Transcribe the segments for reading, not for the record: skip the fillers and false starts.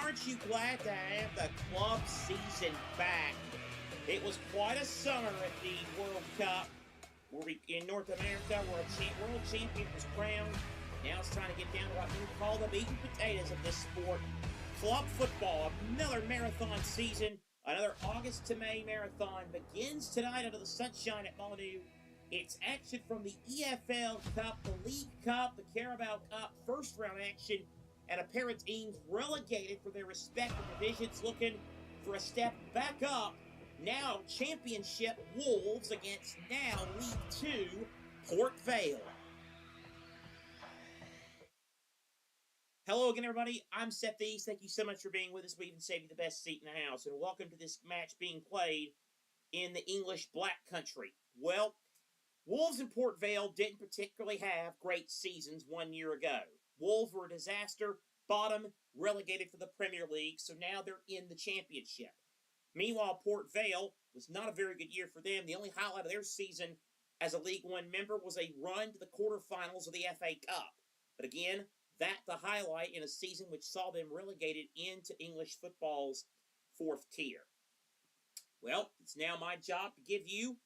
aren't you glad to have the club season back? It was quite a summer at the World Cup, where in North America, where a world champion was crowned. Now it's time to get down to what we call the meat and potatoes of this sport. Club football, another marathon season, another August to May marathon begins tonight under the sunshine at Molineux. It's action from the EFL Cup, the League Cup, the Carabao Cup, first round action, and a pair of teams relegated for their respective divisions looking for a step back up. Now Championship Wolves against now League 2 Port Vale. Hello again, everybody. I'm Seth East. Thank you so much for being with us. We even save you the best seat in the house. And welcome to this match being played in the English Black Country. Well, Wolves and Port Vale didn't particularly have great seasons 1 year ago. Wolves were a disaster, bottom, relegated for the Premier League, so now they're in the Championship. Meanwhile, Port Vale was not a very good year for them. The only highlight of their season as a League One member was a run to the quarterfinals of the FA Cup. But again, that the highlight in a season which saw them relegated into English football's fourth tier. Well, it's now my job to give you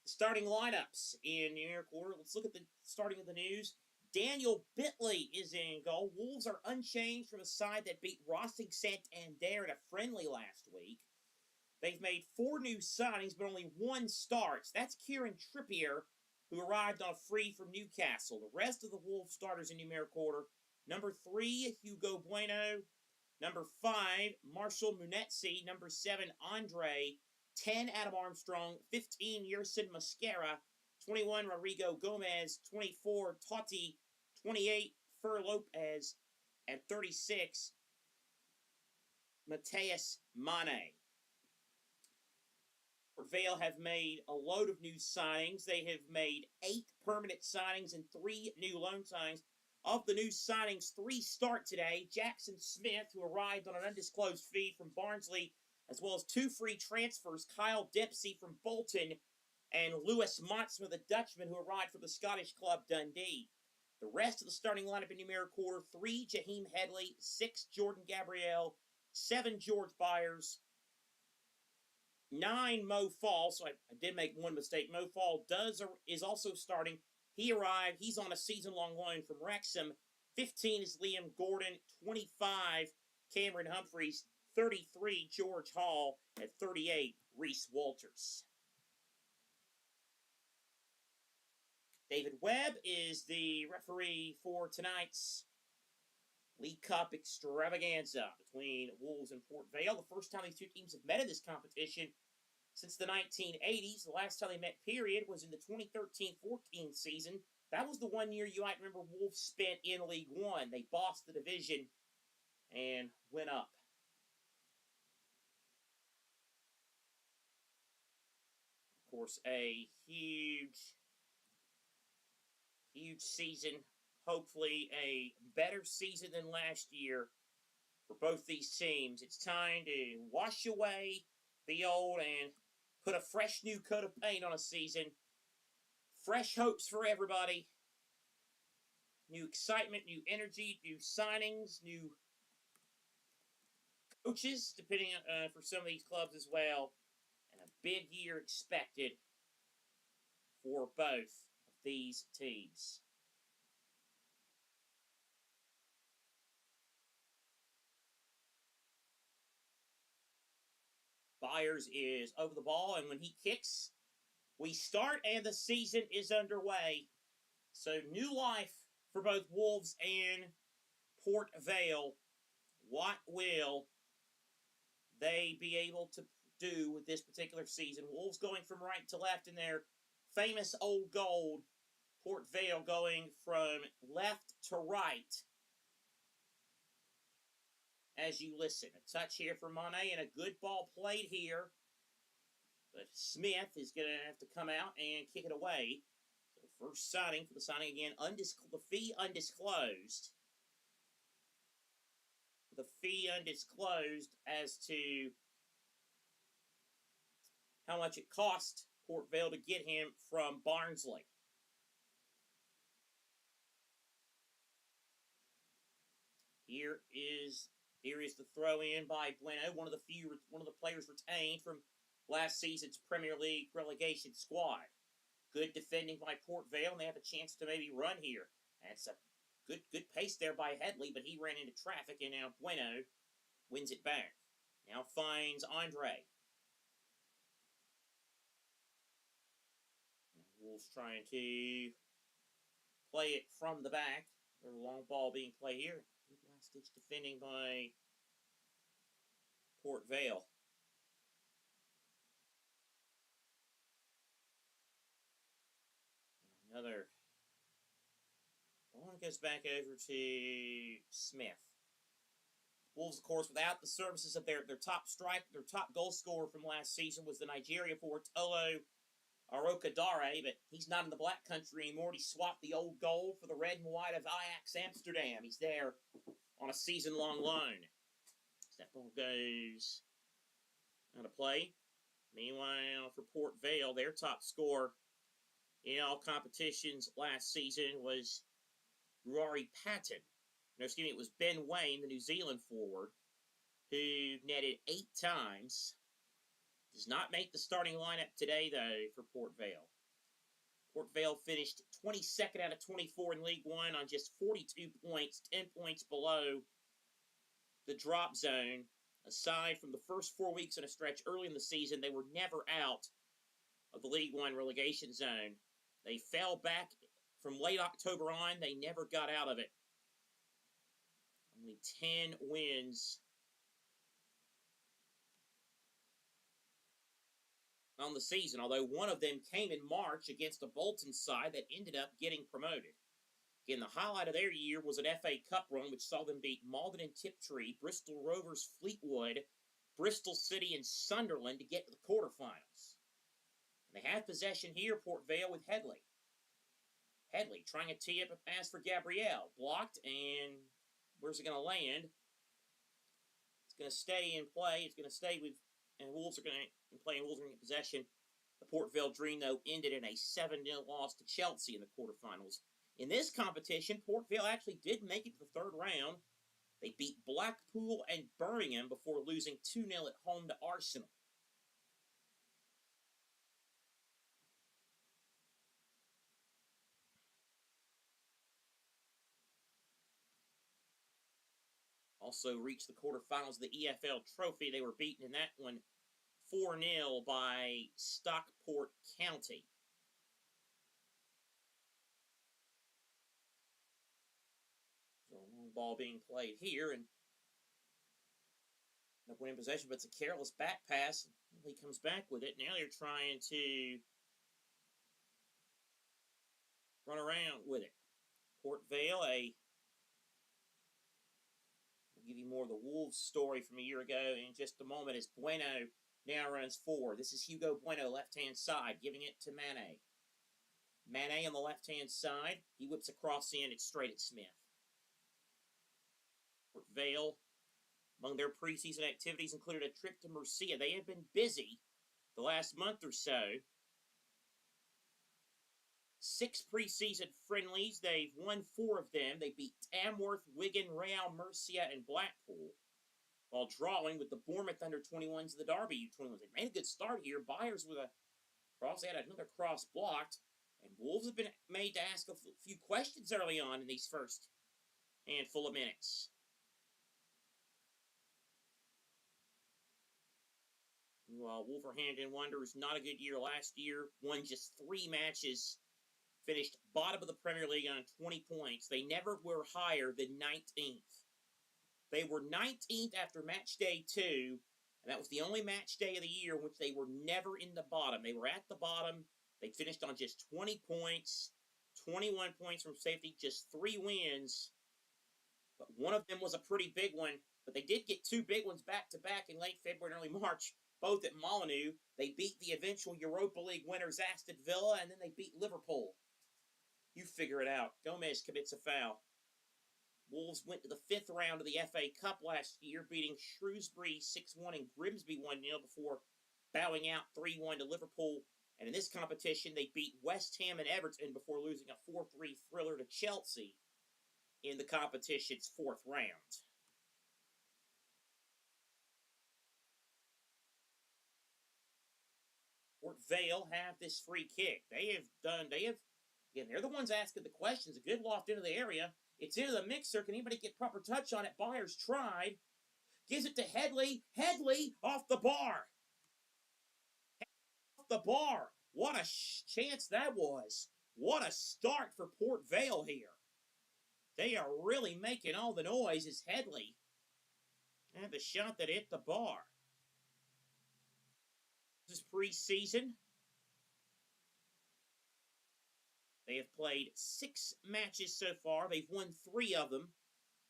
the starting lineups in numerical order. Let's look at the starting of the news. Daniel Bitley is in goal. Wolves are unchanged from a side that beat Racing Santander in a friendly last week. They've made 4 new signings, but only 1 starts. That's Kieran Trippier, who arrived on a free from Newcastle. The rest of the Wolves starters in numerical order: number 3, Hugo Bueno. Number 5, Marshall Munetsi. Number 7, Andre. 10, Adam Armstrong. 15, Yerson Mascara. 21, Rodrigo Gomez. 24, Totti. 28, Fer Lopez. And 36, Mateus Mane. Port Vale have made a load of new signings. They have made 8 permanent signings and 3 new loan signings. Of the new signings, 3 start today. Jackson Smith, who arrived on an undisclosed fee from Barnsley, as well as 2 free transfers, Kyle Dempsey from Bolton and Lewis Montsma, the Dutchman, who arrived from the Scottish club Dundee. The rest of the starting lineup in numerical order: 3, Jaheim Headley. 6, Jordan Gabriel. 7, George Byers. 9, Mo Fall. So I did make one mistake. Mo Fall is also starting. He arrived. He's on a season-long loan from Wrexham. 15 is Liam Gordon. 25, Cameron Humphreys. 33, George Hall. And 38, Reese Walters. David Webb is the referee for tonight's League Cup extravaganza between Wolves and Port Vale. The first time these two teams have met in this competition since the 1980s. The last time they met, period, was in the 2013-14 season. That was the 1 year you might remember Wolves spent in League One. They bossed the division and went up. Of course, a huge season. Hopefully a better season than last year for both these teams. It's time to wash away the old and put a fresh new coat of paint on a season. Fresh hopes for everybody. New excitement, new energy, new signings, new coaches, depending on for some of these clubs as well. And a big year expected for both of these teams. Byers is over the ball, and when he kicks, we start, and the season is underway. So new life for both Wolves and Port Vale. What will they be able to do with this particular season? Wolves going from right to left in their famous old gold. Port Vale going from left to right as you listen. A touch here for Mane and a good ball played here. But Smith is going to have to come out and kick it away. So first signing for the signing again. The fee undisclosed. The fee undisclosed as to how much it cost Port Vale to get him from Barnsley. Here is Here is the throw in by Bueno, one of the players retained from last season's Premier League relegation squad. Good defending by Port Vale, and they have a chance to maybe run here. That's a good pace there by Headley, but he ran into traffic, and now Bueno wins it back. Now finds Andre. Wolves trying to play it from the back. There's a long ball being played here. Good last-ditch defending by Port Vale. Another ball goes back over to Smith. Wolves, of course, without the services of their top striker, their top goal scorer from last season was the Nigeria forward Tolo Arokadare, but he's not in the black country anymore. He swapped the old goal for the red and white of Ajax Amsterdam. He's there on a season-long loan. That ball goes out of play. Meanwhile, for Port Vale, their top scorer in all competitions last season was Rory Patton. No, excuse me, it was Ben Wayne, the New Zealand forward, who netted 8 times. Does not make the starting lineup today, though, for Port Vale. Port Vale finished 22nd out of 24 in League One on just 42 points, 10 points below the drop zone. Aside from the first 4 weeks in a stretch early in the season, they were never out of the League One relegation zone. They fell back from late October on. They never got out of it. Only 10 wins on the season, although one of them came in March against a Bolton side that ended up getting promoted. Again, the highlight of their year was an FA Cup run, which saw them beat Malden and Tiptree, Bristol Rovers, Fleetwood, Bristol City, and Sunderland to get to the quarterfinals. And they have possession here, Port Vale, with Headley. Headley trying to tee up a pass for Gabrielle. Blocked, and where's it going to land? It's going to stay in play. It's going to stay with, and Wolves are going to play, and Wolves are going to get possession. The Port Vale dream, though, ended in a 7-0 loss to Chelsea in the quarterfinals. In this competition, Port Vale actually did make it to the third round. They beat Blackpool and Birmingham before losing 2-0 at home to Arsenal. Also reached the quarterfinals of the EFL Trophy. They were beaten in that one 4-0 by Stockport County. So a long ball being played here, and up winning possession, but it's a careless back pass. He comes back with it. Now they're trying to run around with it. Port Vale, we'll give you more of the Wolves story from a year ago in just a moment as Bueno now runs forward. This is Hugo Bueno, left-hand side, giving it to Mane. Mane on the left-hand side. He whips across the end. It's straight at Smith. Port Vale, among their preseason activities, included a trip to Murcia. They have been busy the last month or so. 6 preseason friendlies. They've won 4 of them. They beat Tamworth, Wigan, Real, Murcia, and Blackpool, while drawing with the Bournemouth under-21s and the Derby U21s. They made a good start here. Byers with a cross. They had another cross blocked. And Wolves have been made to ask a few questions early on in these first handful of minutes. While Wolverhampton Wanderers, not a good year last year, won just 3 matches, finished bottom of the Premier League on 20 points. They never were higher than 19th. They were 19th after match day 2, and that was the only match day of the year in which they were never in the bottom. They were at the bottom. They finished on just 20 points, 21 points from safety, just 3 wins. But one of them was a pretty big one. But they did get 2 big ones back-to-back in late February and early March, both at Molineux. They beat the eventual Europa League winners Aston Villa, and then they beat Liverpool. You figure it out. Gomez commits a foul. Wolves went to the 5th round of the FA Cup last year, beating Shrewsbury 6-1 and Grimsby 1-0 before bowing out 3-1 to Liverpool. And in this competition, they beat West Ham and Everton before losing a 4-3 thriller to Chelsea in the competition's 4th round. Port Vale have this free kick. Again, they're the ones asking the questions. A good loft into the area. It's into the mixer. Can anybody get proper touch on it? Byers tried. Gives it to Headley. Headley off the bar. Off the bar. What a chance that was. What a start for Port Vale here. They are really making all the noise as Headley had the shot that hit the bar. This is preseason. They have played 6 matches so far. They've won 3 of them,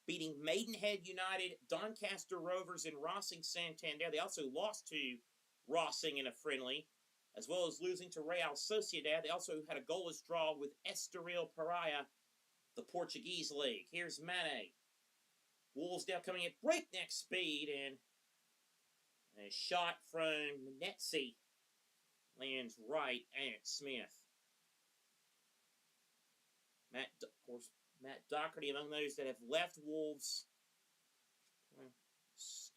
beating Maidenhead United, Doncaster Rovers, and Racing Santander. They also lost to Racing in a friendly, as well as losing to Real Sociedad. They also had a goalless draw with Estoril Praia, the Portuguese league. Here's Mane. Wolves now coming at breakneck speed, and a shot from Netzi lands right at Smith. Matt Doherty among those that have left Wolves.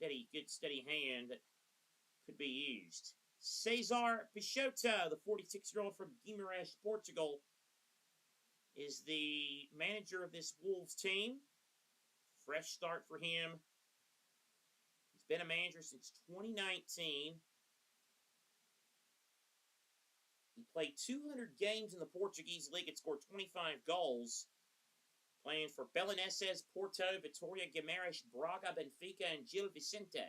Good steady hand that could be used. Cesar Peixoto, the 46-year-old from Guimarães, Portugal, is the manager of this Wolves team. Fresh start for him. He's been a manager since 2019. He played 200 games in the Portuguese league and scored 25 goals, playing for Belenenses, Porto, Vitória, Guimarães, Braga, Benfica, and Gil Vicente.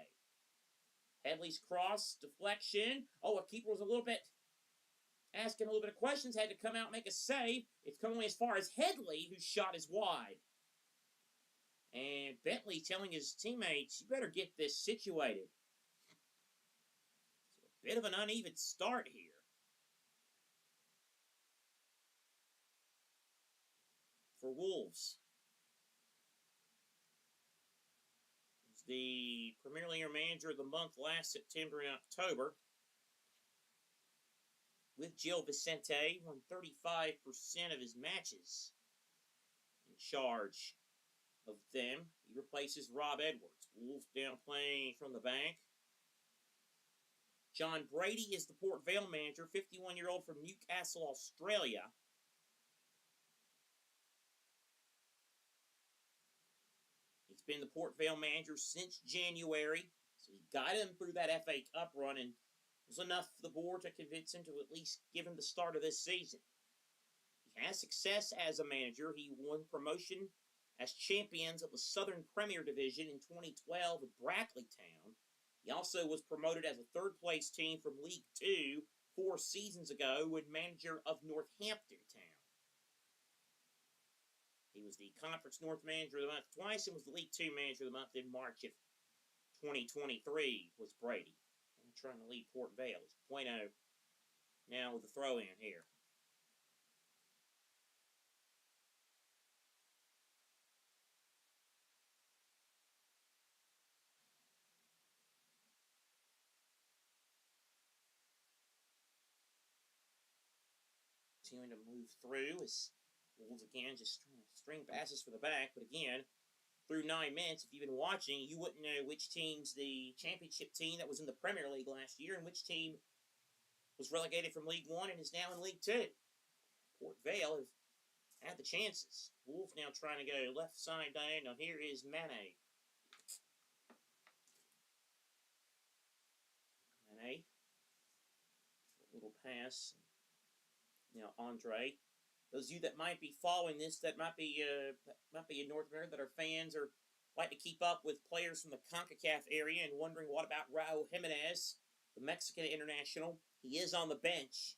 Headley's cross, deflection. Oh, a keeper was asking a little bit of questions, had to come out and make a save. It's come only as far as Headley, whose shot is wide. And Bentley telling his teammates, you better get this situated. So a bit of an uneven start here. For Wolves. He's the Premier League Manager of the month last September and October. With Gil Vicente, won 35% of his matches in charge of them. He replaces Rob Edwards. Wolves down playing from the bank. John Brady is the Port Vale manager, 51-year-old from Newcastle, Australia. He's been the Port Vale manager since January, so he got him through that FA Cup run, and it was enough for the board to convince him to at least give him the start of this season. He has success as a manager. He won promotion as champions of the Southern Premier Division in 2012 with Brackley Town. He also was promoted as a third-place team from League 2 4 seasons ago when manager of Northampton Town. He was the Conference North Manager of the Month twice and was the League 2 Manager of the Month in March of 2023 was Brady. I'm trying to lead Port Vale. It's Bueno now with the throw-in here. Continuing to move through as Wolves again just trying to string passes for the back. But again, through 9 minutes, if you've been watching, you wouldn't know which team's the championship team that was in the Premier League last year and which team was relegated from League 1 and is now in League 2. Port Vale have had the chances. Wolves now trying to go left side diagonal. Here is Mane. Mane. A little pass. Now Andre. Those of you that might be following this, that might be in North America, that are fans or like to keep up with players from the CONCACAF area and wondering what about Raul Jimenez, the Mexican international. He is on the bench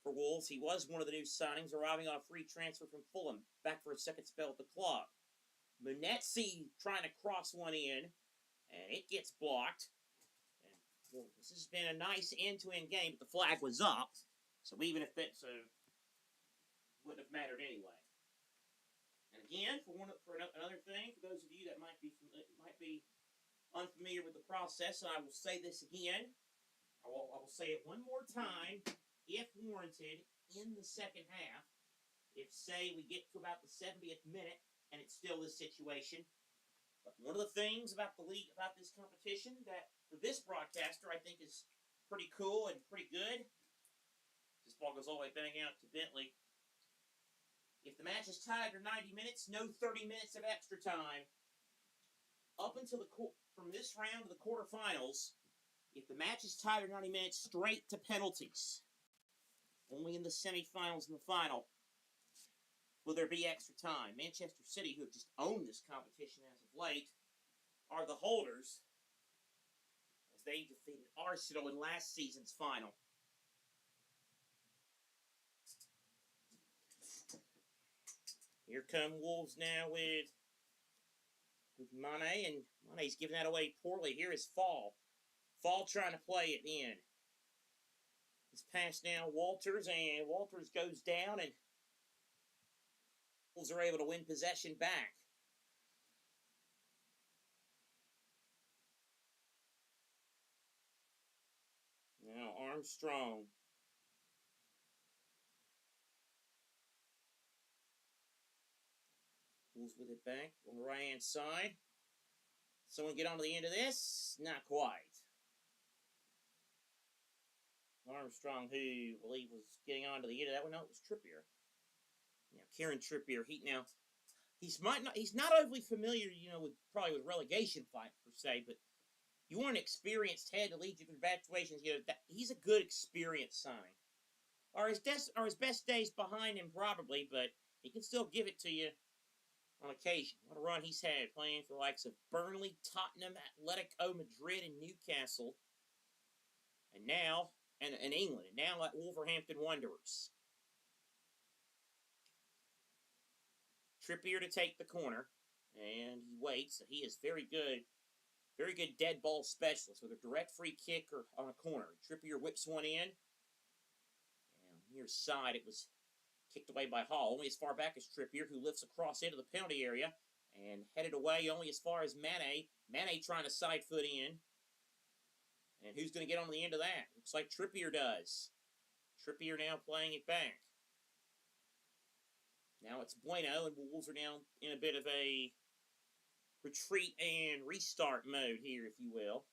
for Wolves. He was one of the new signings, arriving on a free transfer from Fulham, back for a second spell at the club. Munetzi trying to cross one in, and it gets blocked. And, well, this has been a nice end-to-end game, but the flag was up. So even if it's wouldn't have mattered anyway. And again, for another thing, for those of you that might be unfamiliar with the process, and I will say this again, I will say it one more time, if warranted, in the second half. If, say, we get to about the 70th minute and it's still this situation. But one of the things about the league, about this competition, that for this broadcaster, I think is pretty cool and pretty good. This ball goes all the way back out to Bentley. If the match is tied for 90 minutes, no 30 minutes of extra time. Up until from this round to the quarterfinals, if the match is tied for 90 minutes, straight to penalties. Only in the semifinals and the final will there be extra time. Manchester City, who have just owned this competition as of late, are the holders as they defeated Arsenal in last season's final. Here come Wolves now with Mane, and Mane's giving that away poorly. Here is Fall. Fall trying to play it in. It's passed now Walters, and Walters goes down, and Wolves are able to win possession back. Now Armstrong. Wolves with it back on the right-hand side. Someone get onto the end of this? Not quite. Armstrong, who I believe was getting onto the end of that one. No, it was Trippier. Now Kieran Trippier. He's not overly familiar, with relegation fight per se, but you want an experienced head to lead you through bad situations. He's a good experience sign. Are his best days behind him probably, but he can still give it to you on occasion. What a run he's had playing for the likes of Burnley, Tottenham, Atletico Madrid, and Newcastle, and now in England, and now at Wolverhampton Wanderers. Trippier to take the corner, and he waits. He is very good dead ball specialist with a direct free kick or on a corner. Trippier whips one in, and near side it was kicked away by Hall, only as far back as Trippier, who lifts across into the penalty area and headed away only as far as Mane. Mane trying to side foot in. And who's going to get on the end of that? Looks like Trippier does. Trippier now playing it back. Now it's Bueno, and Wolves are now in a bit of a retreat and restart mode here, if you will.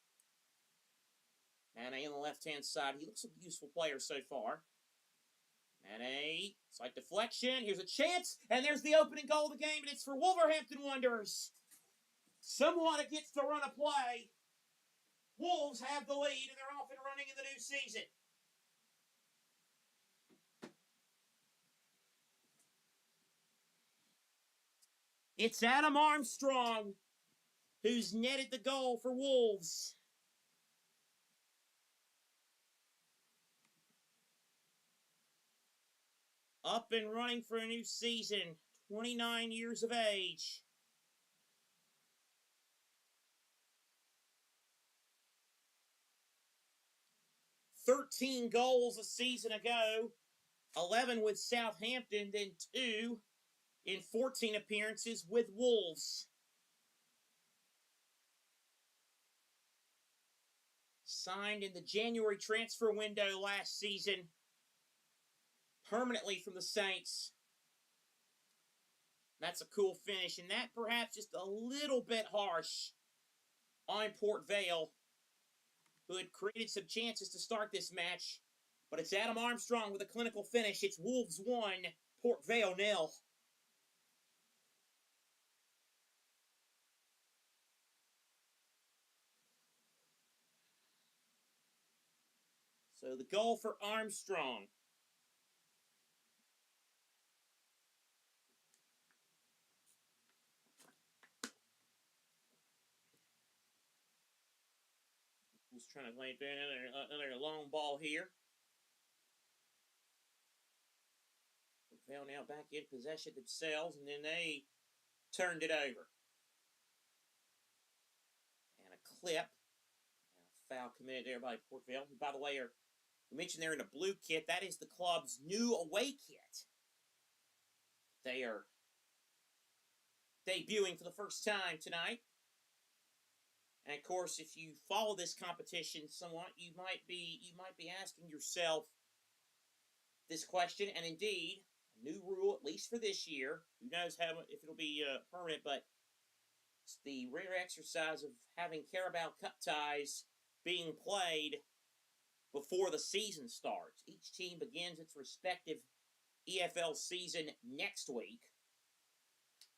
Mane on the left-hand side. He looks like a useful player so far. Mane, slight deflection. Here's a chance, and there's the opening goal of the game, and it's for Wolverhampton Wanderers. Someone gets to run a play. Wolves have the lead, and they're off and running in the new season. It's Adam Armstrong who's netted the goal for Wolves. Up and running for a new season, 29 years of age. "13 goals a season ago, 11 with Southampton, then 2 in 14 appearances with Wolves. Signed in the January transfer window last season, permanently from the Saints. That's a cool finish, and that perhaps just a little bit harsh on Port Vale, who had created some chances to start this match. But it's Adam Armstrong with a clinical finish. It's Wolves 1, Port Vale 0. So the goal for Armstrong. Who's trying to play another long ball here. Vale now back in possession themselves, and then they turned it over. And a clip. And a foul committed there by Port Vale, who, by the way, we mentioned they're in a blue kit. That is the club's new away kit. They are debuting for the first time tonight. And of course, if you follow this competition somewhat, you might be asking yourself this question, and indeed, a new rule, at least for this year. Who knows if it'll be permanent, but it's the rare exercise of having Carabao Cup ties being played before the season starts. Each team begins its respective EFL season next week.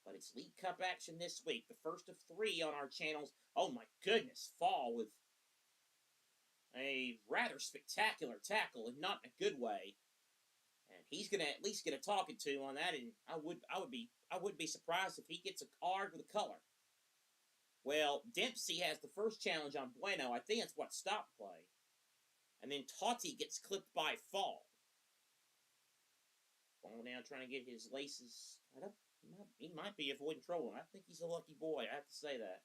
But it's League Cup action this week. The first of 3 on our channels. Oh my goodness, Fall with a rather spectacular tackle, and not in a good way. And he's gonna at least get a talking to on that, and I wouldn't be surprised if he gets a card with a color. Well, Dempsey has the first challenge on Bueno. I think that's what stopped play. And then Totti gets clipped by Fall. Fall now trying to get his laces tied up. He might be avoiding trouble. I think he's a lucky boy, I have to say that.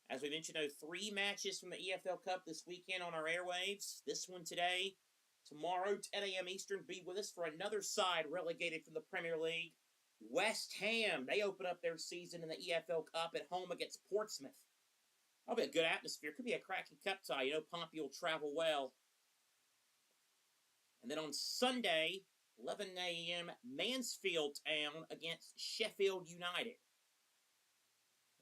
As we mentioned, 3 matches from the EFL Cup this weekend on our airwaves. This one today. Tomorrow, 10 a.m. Eastern, be with us for another side relegated from the Premier League. West Ham, they open up their season in the EFL Cup at home against Portsmouth. That'll be a good atmosphere. Could be a cracking cup tie. You know, Pompey will travel well. And then on Sunday, 11 a.m., Mansfield Town against Sheffield United.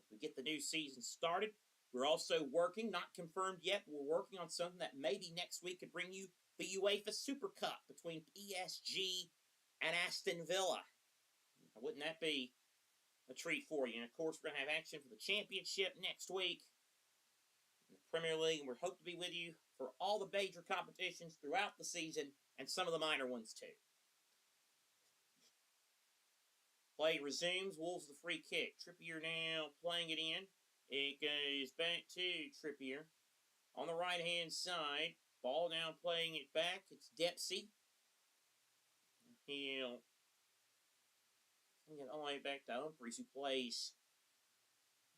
As we get the new season started, we're also working, not confirmed yet, we're working on something that maybe next week could bring you the UEFA Super Cup between PSG and Aston Villa. Wouldn't that be a treat for you? And, of course, we're going to have action for the championship next week in the Premier League, and we're hoping to be with you for all the major competitions throughout the season and some of the minor ones, too. Play resumes. Wolves the free kick. Trippier now playing it in. It goes back to Trippier. On the right-hand side, ball now playing it back. It's Dempsey. He'll get all the way back to Humphries, who plays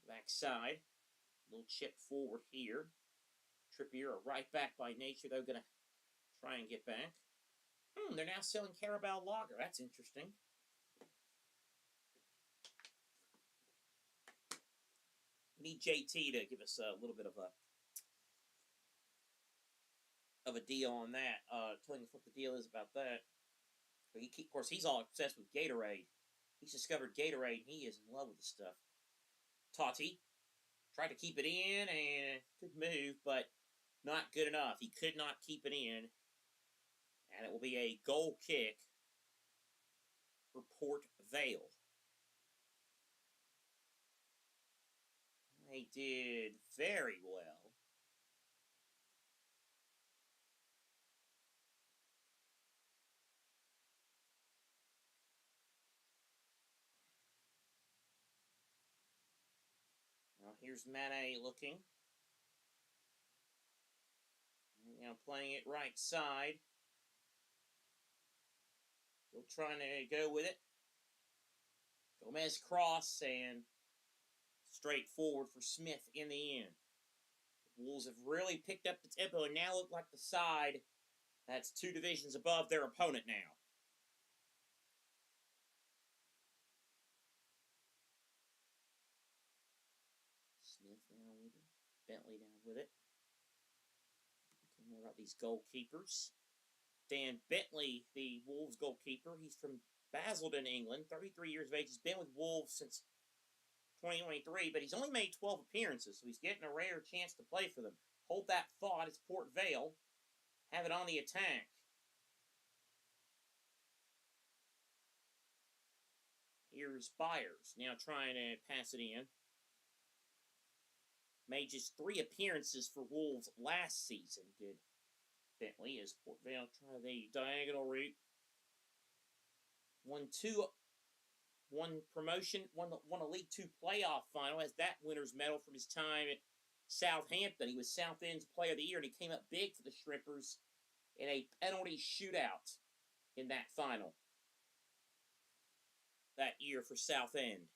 backside. Little chip forward here. Trippier, a right back by nature, though, going to try and get back. They're now selling Carabao Lager. That's interesting. We need JT to give us a little bit of a deal on that. Telling us what the deal is about that. But of course, he's all obsessed with Gatorade. He's discovered Gatorade, and he is in love with the stuff. Totti tried to keep it in, and good move, but not good enough. He could not keep it in, and it will be a goal kick for Port Vale. They did very well. Now here's Mane looking. Now playing it right side. Still trying to go with it. Gomez cross and straight forward for Smith in the end. The Wolves have really picked up the tempo and now look like the side that's 2 divisions above their opponent now. Smith now with it. Bentley now with it. Okay, more about these goalkeepers. Dan Bentley, the Wolves goalkeeper. He's from Basildon, England. 33 years of age. He's been with Wolves since 2023, but he's only made 12 appearances, so he's getting a rare chance to play for them. Hold that thought. It's Port Vale. Have it on the attack. Here's Byers, now trying to pass it in. Made just 3 appearances for Wolves last season, did Bentley, as Port Vale try the diagonal route. Won promotion, won a League 2 playoff final, as that winner's medal from his time at Southampton. He was Southend's Player of the Year, and he came up big for the Shrimpers in a penalty shootout in that final that year for Southend.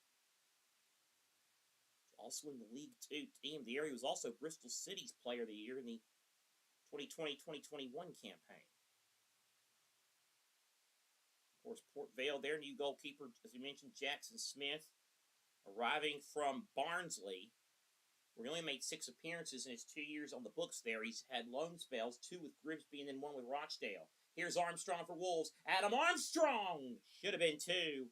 Also in the League 2 Team of the Year. He was also Bristol City's Player of the Year in the 2020-2021 campaign. Of course, Port Vale, their new goalkeeper, as we mentioned, Jackson Smith, arriving from Barnsley, where he only made 6 appearances in his 2 years on the books there. He's had loan spells, 2 with Grimsby and then 1 with Rochdale. Here's Armstrong for Wolves. Adam Armstrong! Should have been 2.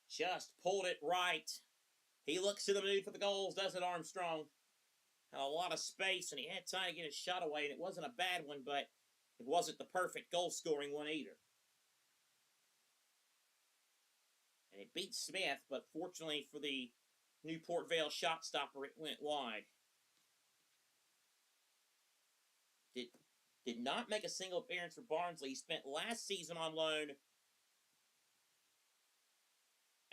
Just pulled it right. He looks in the mood for the goals, doesn't Armstrong? Had a lot of space, and he had time to get his shot away, and it wasn't a bad one, but it wasn't the perfect goal-scoring one either. And it beat Smith, but fortunately for the Newport Vale shot stopper, it went wide. Did not make a single appearance for Barnsley. He spent last season on loan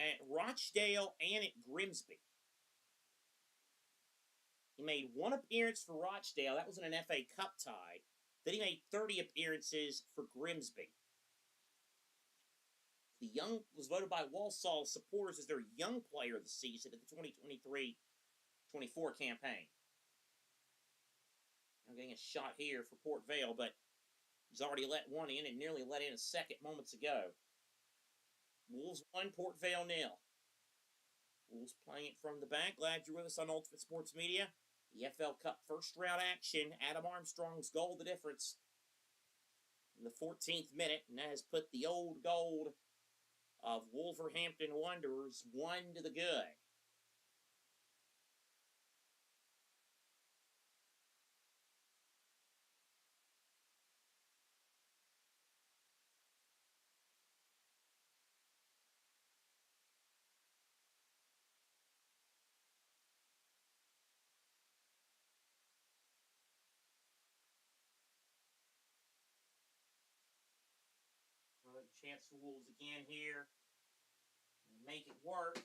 at Rochdale and at Grimsby. He made one appearance for Rochdale. That was in an FA Cup tie. Then he made 30 appearances for Grimsby. The young was voted by Walsall supporters as their young player of the season at the 2023-24 campaign. Now getting a shot here for Port Vale, but he's already let one in and nearly let in a second moments ago. Wolves 1, Port Vale 0. Wolves playing it from the back. Glad you're with us on Ultimate Sports Media. EFL Cup first round action. Adam Armstrong's goal the difference in the 14th minute, and that has put the old gold of Wolverhampton Wanderers 1 to the good. Chance for Wolves again here. Make it work.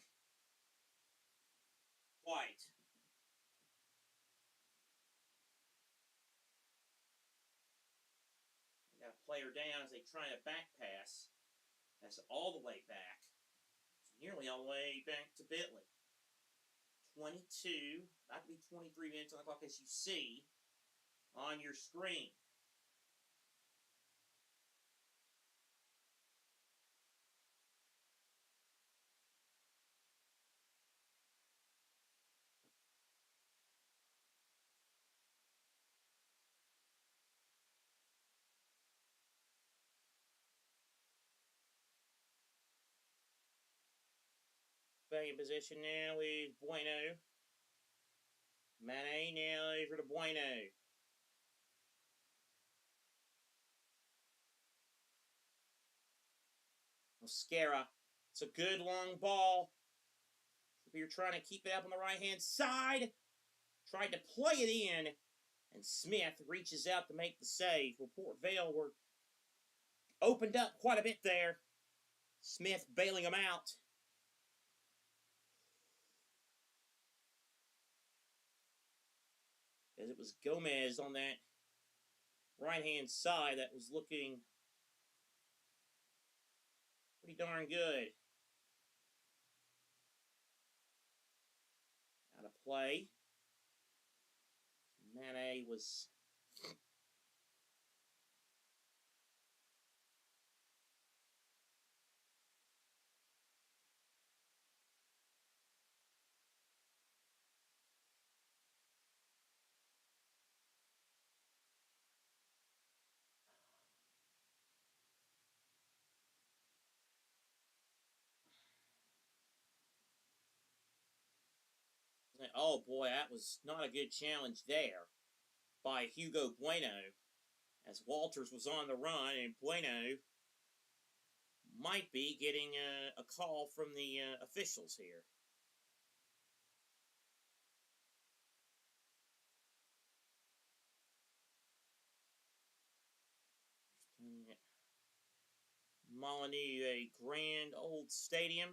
White. They got a player down as they try to back pass. That's all the way back. It's nearly all the way back to Bitley. 22, about to be 23 minutes on the clock as you see on your screen. Back in position now with Bueno. Mane now over to Bueno. Mosquera. It's a good long ball. If you're trying to keep it up on the right-hand side, tried to play it in, and Smith reaches out to make the save. Well, Port Vale were opened up quite a bit there. Smith bailing them out. As it was Gomez on that right-hand side that was looking pretty darn good. Out of play. Mane was... Oh boy, that was not a good challenge there by Hugo Bueno, as Walters was on the run, and Bueno might be getting a call from the officials here. Molineux, a grand old stadium.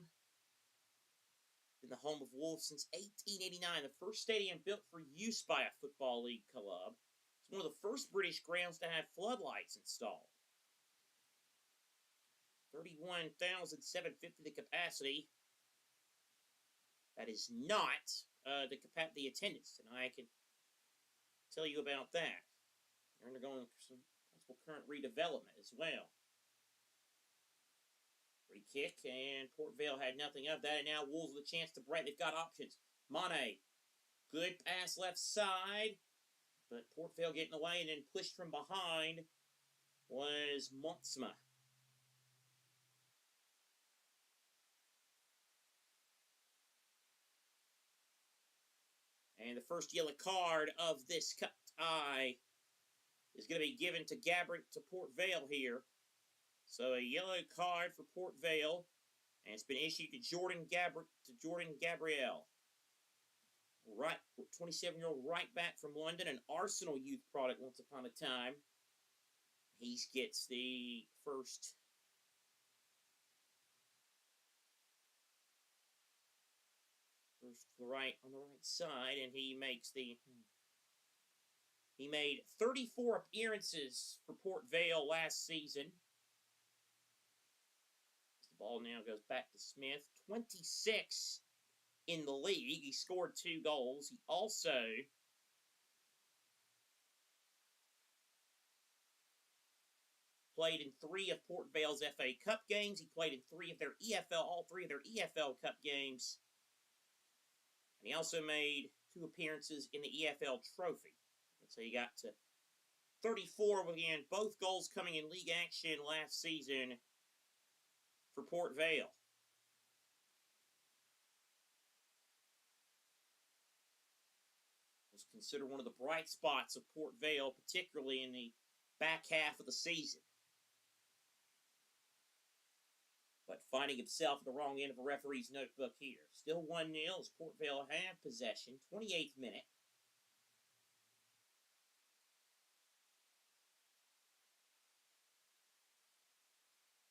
Been the home of Wolves since 1889, the first stadium built for use by a Football League club. It's one of the first British grounds to have floodlights installed. 31,750 the capacity. That is not the attendance, and I can tell you about that. They're undergoing some possible current redevelopment as well. Free kick, and Port Vale had nothing of that, and now Wolves with a chance to break. They've got options. Mane, good pass left side, but Port Vale getting away, and then pushed from behind was Montsma. And the first yellow card of this cup tie is going to be given to Port Vale here. So a yellow card for Port Vale, and it's been issued to Jordan Gabriel. Right, 27-year-old right back from London, an Arsenal youth product once upon a time. He gets the first on the right side, and he made 34 appearances for Port Vale last season. The ball now goes back to Smith. 26 in the league. He scored 2 goals. He also played in 3 of Port Vale's FA Cup games. He played in all 3 of their EFL Cup games. And he also made 2 appearances in the EFL Trophy. So he got to 34 again, both goals coming in league action last season for Port Vale. Was considered one of the bright spots of Port Vale, particularly in the back half of the season. But finding himself at the wrong end of a referee's notebook here. Still 1-0 as Port Vale have possession. 28th minute.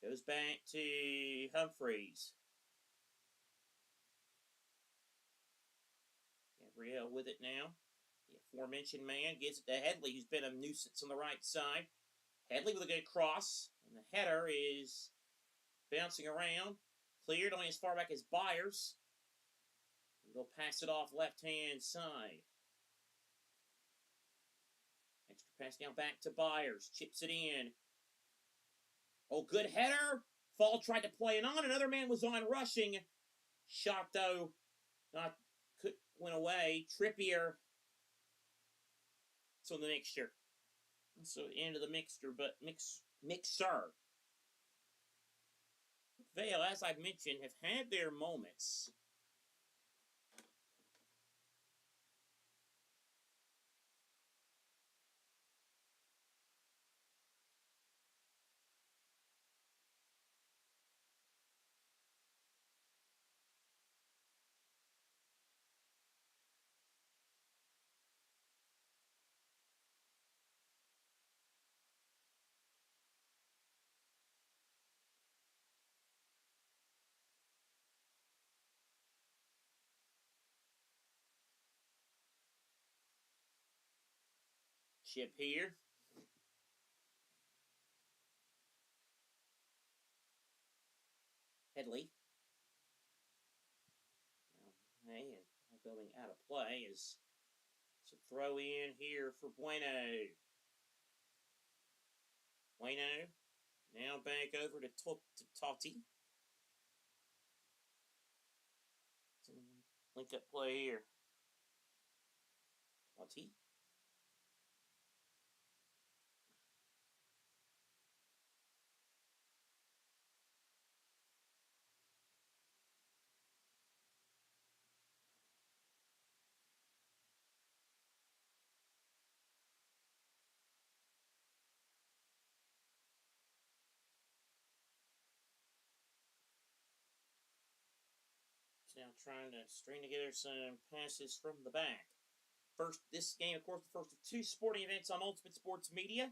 Goes back to Humphreys. Gabriel with it now. The aforementioned man gives it to Headley, who's been a nuisance on the right side. Headley with a good cross. And the header is bouncing around. Cleared only as far back as Byers. They'll pass it off left-hand side. Extra pass now back to Byers. Chips it in. Oh, good header. Fall tried to play it on. Another man was on rushing. Shot, though, went away. Trippier. So the mixture. So end of the mixture, but mixer. Vale, as I've mentioned, have had their moments. Chip here. Headley. And going out of play is a throw in here for Bueno. Bueno now back over to Totti. Link up play here. Totti. Now trying to string together some passes from the back. This game, of course, the first of 2 sporting events on Ultimate Sports Media.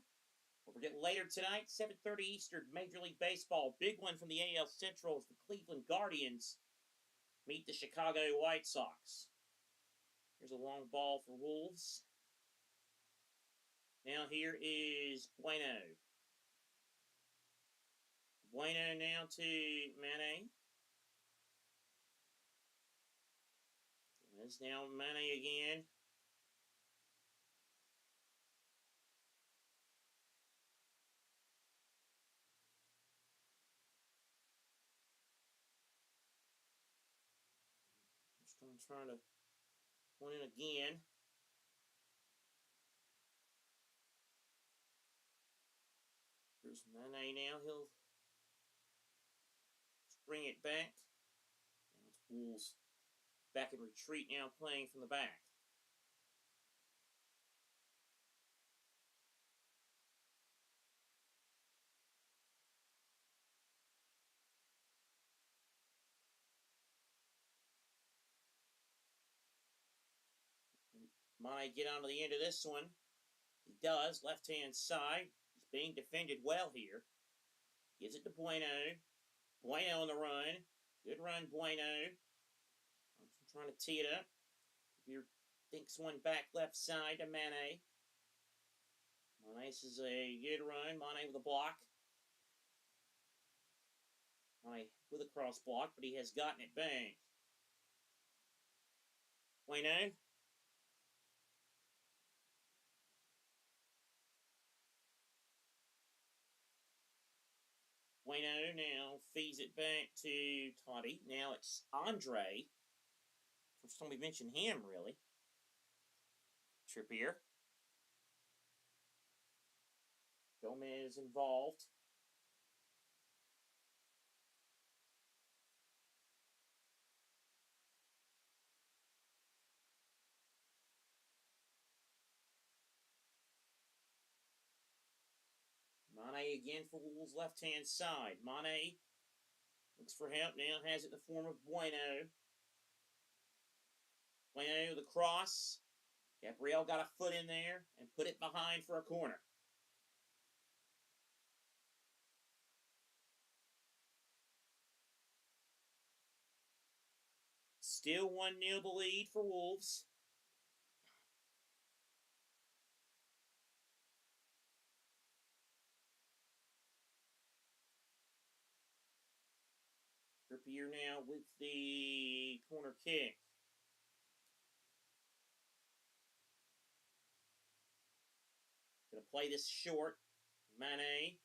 Don't forget, later tonight, 7:30 Eastern, Major League Baseball. Big one from the AL Central as the Cleveland Guardians meet the Chicago White Sox. Here's a long ball for Wolves. Now here is Bueno. Bueno now to Mane. It's now Mane again. Just trying to point in again. Here's Mane now. He'll bring it back. And it's Wolves back in retreat now, playing from the back. Might get onto the end of this one. He does. Left-hand side. He's being defended well here. Gives it to Bueno. Bueno on the run. Good run, Bueno. I'm trying to tee it up. Here thinks one back left side to Mane. Molineux is a good run. Mane with a block. Mane with a cross block, but he has gotten it banged. Bueno. Bueno now feeds it back to Toddy. Now it's Andre. First time we mentioned him, really. Trippier. Gomez involved. Mane again for Wolves' left-hand side. Mane looks for help now. Has it in the form of Bueno. Bueno, the cross. Gabriel got a foot in there and put it behind for a corner. Still 1-0 the lead for Wolves. Trippier now with the corner kick. Gonna play this short. Mane.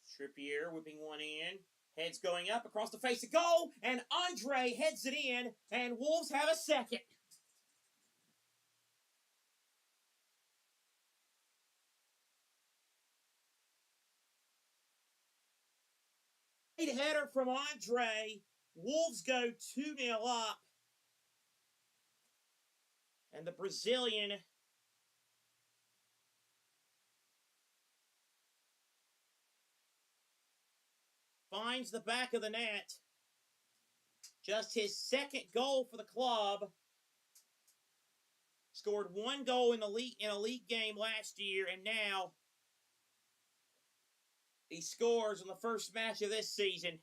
Trippier whipping one in. Heads going up across the face of goal. And Andre heads it in. And Wolves have a second. Header from Andre. Wolves go 2-0 up. And the Brazilian finds the back of the net. Just his second goal for the club. Scored one goal in a league game last year, and now he scores on the first match of this season.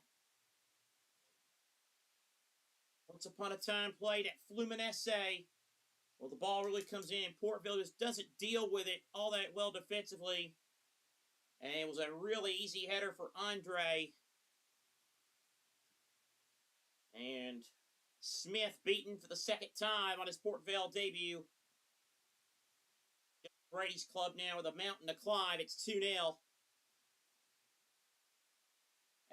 Once upon a time played at Fluminense. Well, the ball really comes in, and Portville just doesn't deal with it all that well defensively. And it was a really easy header for Andre. And Smith beaten for the second time on his Port Vale debut. Brady's club now with a mountain to climb. It's 2-0.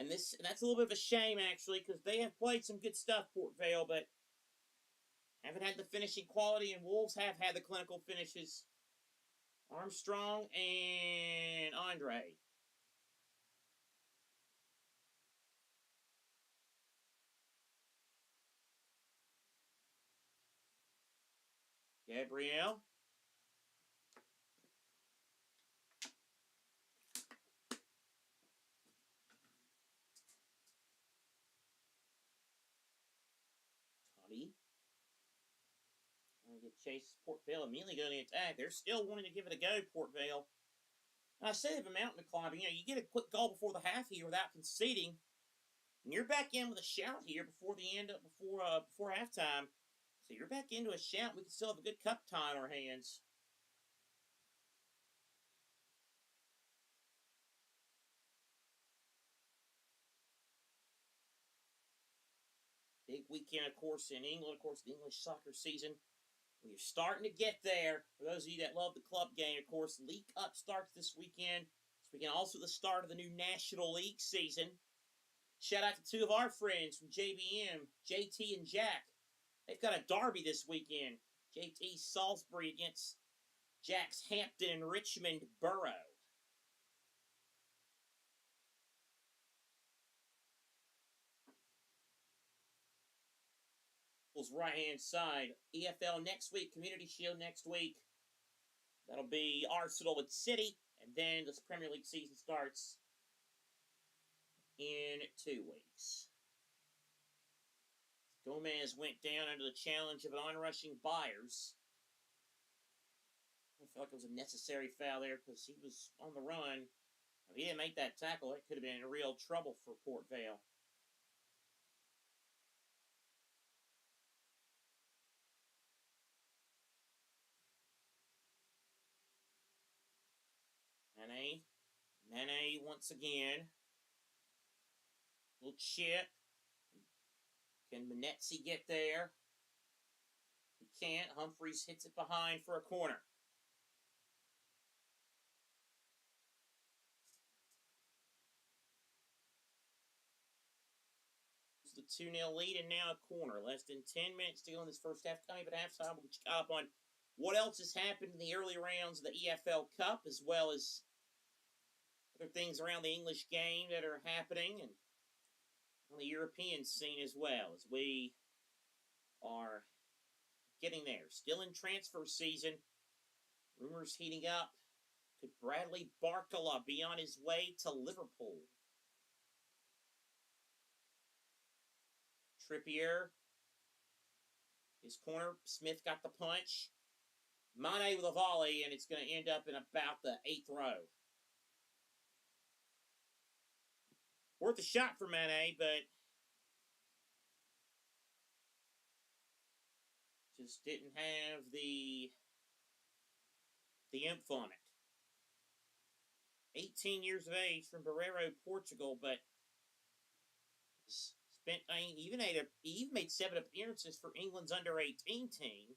And that's a little bit of a shame, actually, because they have played some good stuff, Port Vale, but haven't had the finishing quality, and Wolves have had the clinical finishes. Armstrong and Andre. Gabriel. Toddy. Trying to get chase. Port Vale immediately going to attack. They're still wanting to give it a go, Port Vale. And I say they have a mountain to climb. You get a quick goal before the half here without conceding. And you're back in with a shout here before the end of before halftime. So you're back into a shout. We can still have a good cup tie on our hands. Big weekend, of course, in England. Of course, the English soccer season. We're starting to get there. For those of you that love the club game, of course, League Cup starts this weekend. This weekend also the start of the new National League season. Shout out to two of our friends from JBM, JT and Jack. They've got a derby this weekend. JT Salisbury against Jack's Hampton and Richmond Borough. Right-hand side. EFL next week. Community Shield next week. That'll be Arsenal with City. And then this Premier League season starts in 2 weeks. Gomez went down under the challenge of onrushing Byers. felt like it was a necessary foul there because he was on the run. If he didn't make that tackle, it could have been in real trouble for Port Vale. Mane once again. Little chip. Can Molineux get there? He can't. Humphreys hits it behind for a corner. It's the 2-0 lead and now a corner. Less than 10 minutes to go in this first half. Coming up at halftime, we'll get you caught up on what else has happened in the early rounds of the EFL Cup, as well as other things around the English game that are happening, and on the European scene as well, as we are getting there. Still in transfer season. Rumors heating up. Could Bradley Barcola be on his way to Liverpool? Trippier. His corner. Smith got the punch. Mane with a volley, and it's going to end up in about the 8th row. Worth a shot for Mane, but just didn't have the oomph on it. 18 years of age from Barreiro, Portugal, but he even made 7 appearances for England's under-18 team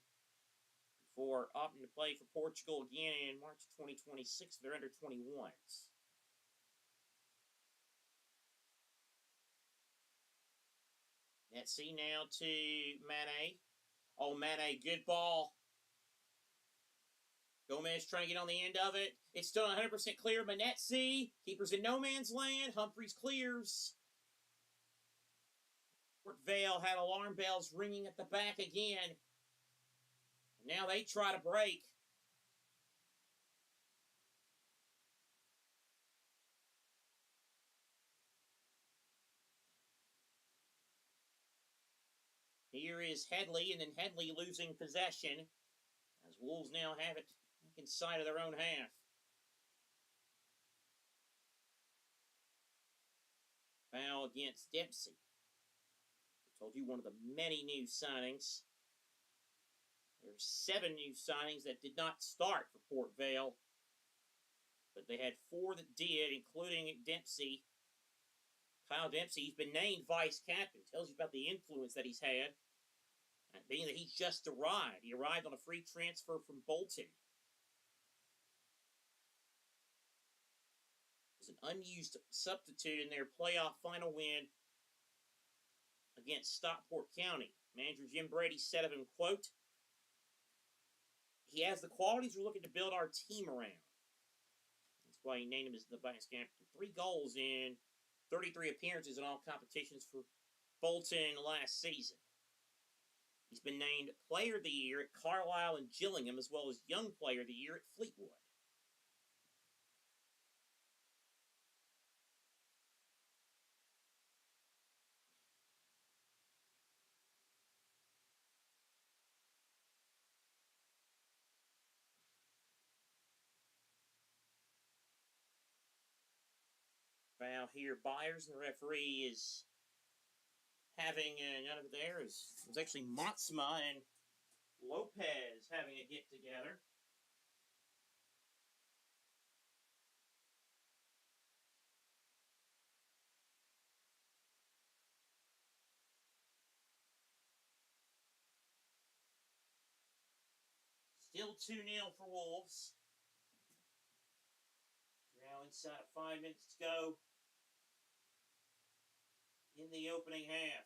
before opting to play for Portugal again in March 2026 for their under-21s. Let's see now to Mane. Oh, Mane, good ball. Gomez trying to get on the end of it. It's still 100% clear. Molineux, keeper's in no man's land. Humphreys clears. Port Vale had alarm bells ringing at the back again. Now they try to break. Here is Headley, and then Headley losing possession as Wolves now have it inside of their own half. Foul against Dempsey. I told you one of the many new signings. There are 7 new signings that did not start for Port Vale, but they had 4 that did, including Dempsey. Kyle Dempsey, he's been named vice captain. Tells you about the influence that he's had. Being that he's just arrived. He arrived on a free transfer from Bolton. Was an unused substitute in their playoff final win against Stockport County. Manager Jim Brady said of him, quote, "He has the qualities we're looking to build our team around." That's why he named him as the vice captain. 3 goals in 33 appearances in all competitions for Bolton last season. He's been named Player of the Year at Carlisle and Gillingham, as well as Young Player of the Year at Fleetwood. Foul here, Byers, and the referee is having none of it there. It was actually Motsma and Lopez having a get together. Still 2-0 for Wolves. Now inside of 5 minutes to go in the opening half.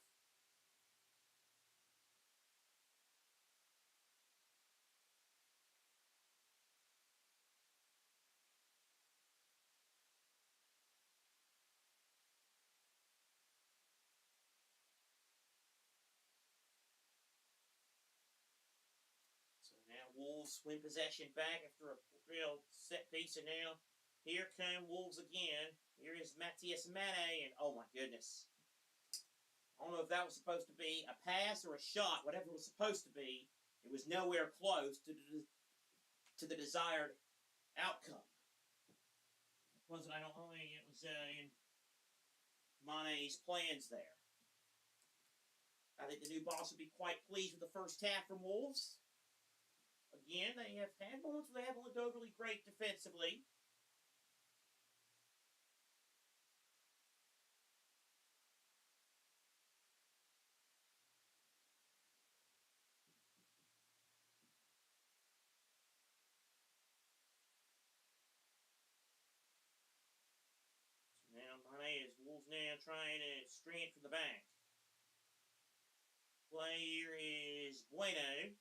So now Wolves win possession back after a real set piece, and now here come Wolves again. Here is Matthias Mane, and oh my goodness. I don't know if that was supposed to be a pass or a shot, whatever it was supposed to be. It was nowhere close to to the desired outcome. It wasn't, I don't think it was in Mane's plans there. I think the new boss will be quite pleased with the first half from Wolves. Again, they have had moments where they haven't looked overly great defensively. Now, Mane is Wolves now trying to string it from the back. Play here is Bueno.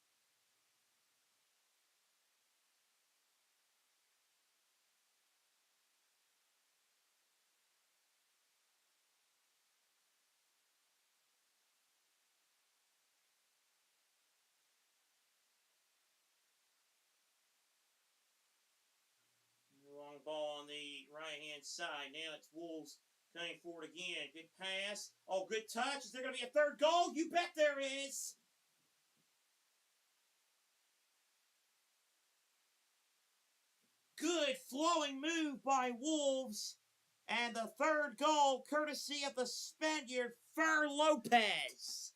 Long ball on the right-hand side. Now it's Wolves coming forward again. Good pass. Oh, good touch. Is there going to be a third goal? You bet there is. Good flowing move by Wolves. And the third goal, courtesy of the Spaniard, Fer Lopez.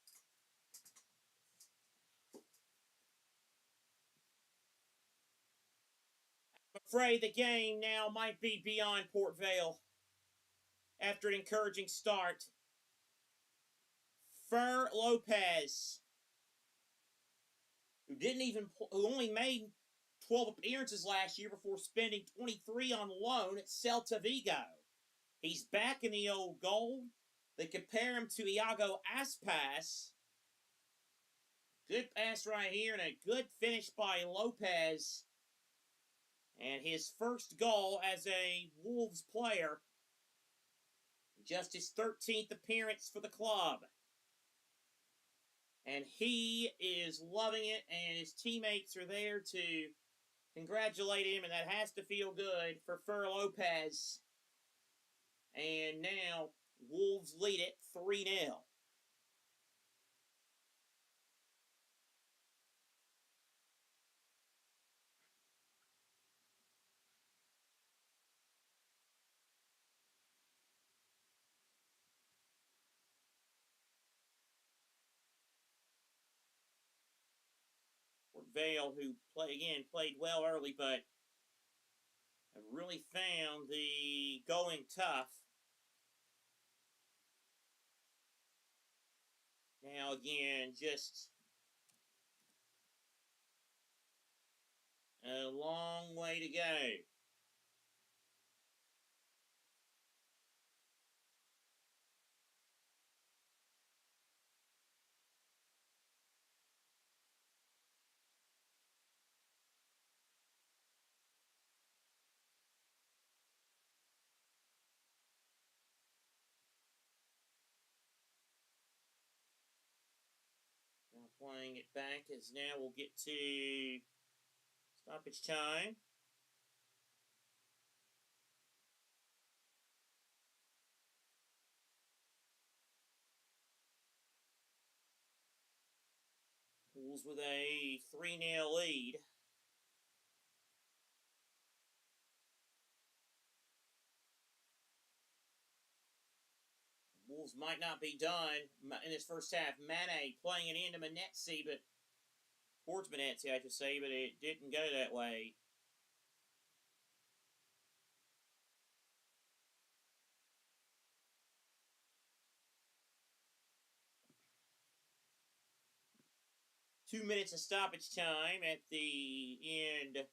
I'm afraid the game now might be beyond Port Vale after an encouraging start. Fer Lopez, who only made 12 appearances last year before spending 23 on loan at Celta Vigo. He's back in the old goal. They compare him to Iago Aspas. Good pass right here and a good finish by Lopez. And his first goal as a Wolves player. Just his 13th appearance for the club. And he is loving it, and his teammates are there to congratulate him, and that has to feel good for Fer Lopez. And now Wolves lead it 3-0. Vale, who played well early, but have really found the going tough. Now again, just a long way to go. Now playing it back as now we'll get to stoppage time. Wolves with a 3-0 lead. Wolves might not be done in this first half. Mane playing it into Manetzi, but towards Manetzi, I should say, but it didn't go that way. Two minutes of stoppage time at the end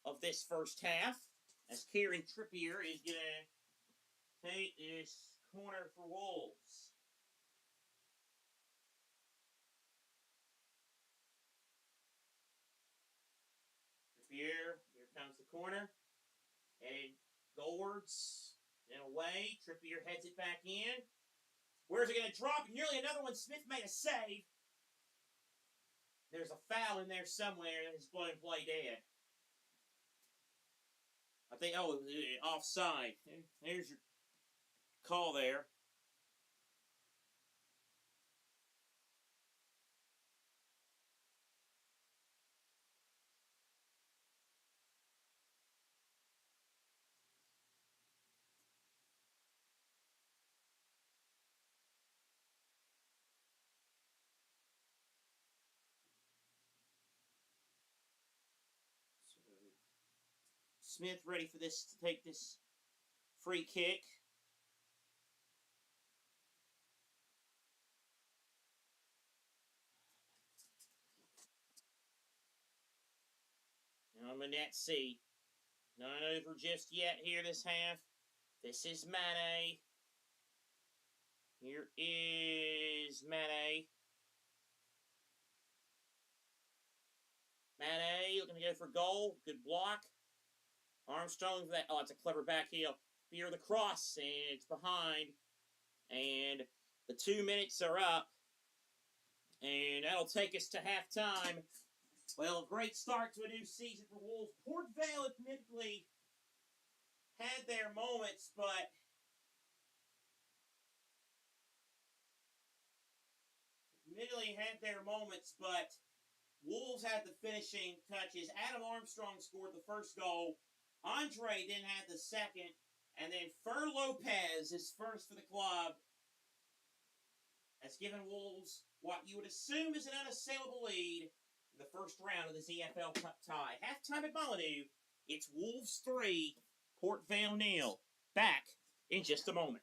of this first half, as Kieran Trippier is going to take this corner for Wolves. Trippier, here comes the corner, headed goalwards and away. Trippier heads it back in. Where's it going to drop? Nearly another one. Smith made a save. There's a foul in there somewhere that has blown play dead. I think, offside. There's your call there. Smith ready for this to take this free kick. Now Manette C. Not over just yet here this half. This is Mane. Here is Mane. Mane looking to go for goal. Good block. Armstrong for that. Oh, it's a clever back heel. Here the cross, and it's behind. And the 2 minutes are up. And that'll take us to halftime. Well, a great start to a new season for Wolves. Port Vale admittedly had their moments, but Wolves had the finishing touches. Adam Armstrong scored the first goal. Andre then had the second. And then Fer Lopez, his first for the club, has given Wolves what you would assume is an unassailable lead in the first round of this EFL Cup tie. Halftime at Molineux, it's Wolves 3, Port Vale 0. Back in just a moment.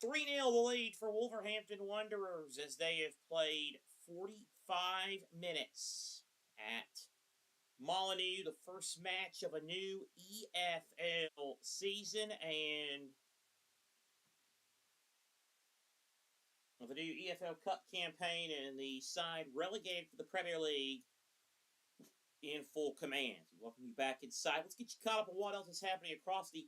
3-0 the lead for Wolverhampton Wanderers as they have played 45 minutes at Molineux, the first match of a new EFL season and of a new EFL Cup campaign, and the side relegated for the Premier League in full command. Welcome you back inside. Let's get you caught up on what else is happening across the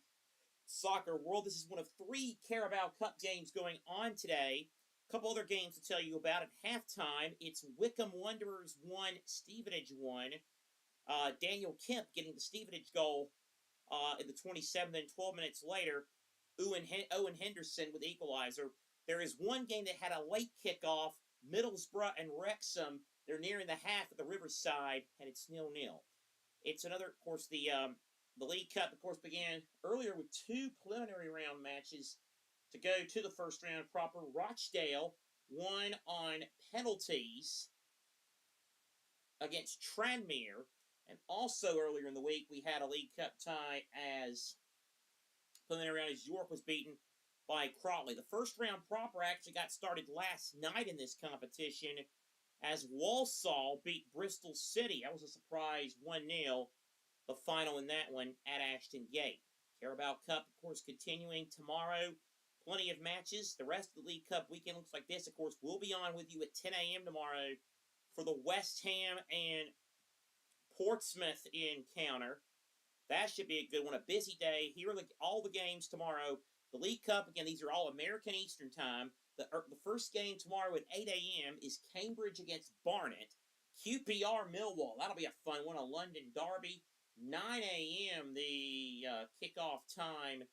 soccer world. This is one of 3 Carabao Cup games going on today. A couple other games to tell you about. At halftime, it's Wycombe Wanderers 1, Stevenage 1. Daniel Kemp getting the Stevenage goal in the 27th, and 12 minutes later, Owen Henderson with the equalizer. There is one game that had a late kickoff, Middlesbrough and Wrexham. They're nearing the half at the Riverside, and it's 0-0. It's another, of course, the League Cup, of course, began earlier with 2 preliminary round matches to go to the first round proper. Rochdale won on penalties against Tranmere. And also earlier in the week, we had a League Cup tie as preliminary round as York was beaten by Crawley. The first round proper actually got started last night in this competition as Walsall beat Bristol City. That was a surprise 1-0. The final in that one at Ashton Gate. Carabao Cup, of course, continuing tomorrow. Plenty of matches. The rest of the League Cup weekend looks like this. Of course, we'll be on with you at 10 a.m. tomorrow for the West Ham and Portsmouth encounter. That should be a good one. A busy day. Here are all the games tomorrow. The League Cup, again, these are all American Eastern Time. The first game tomorrow at 8 a.m. is Cambridge against Barnet. QPR Millwall. That'll be a fun one. A London derby. 9 a.m. the kickoff time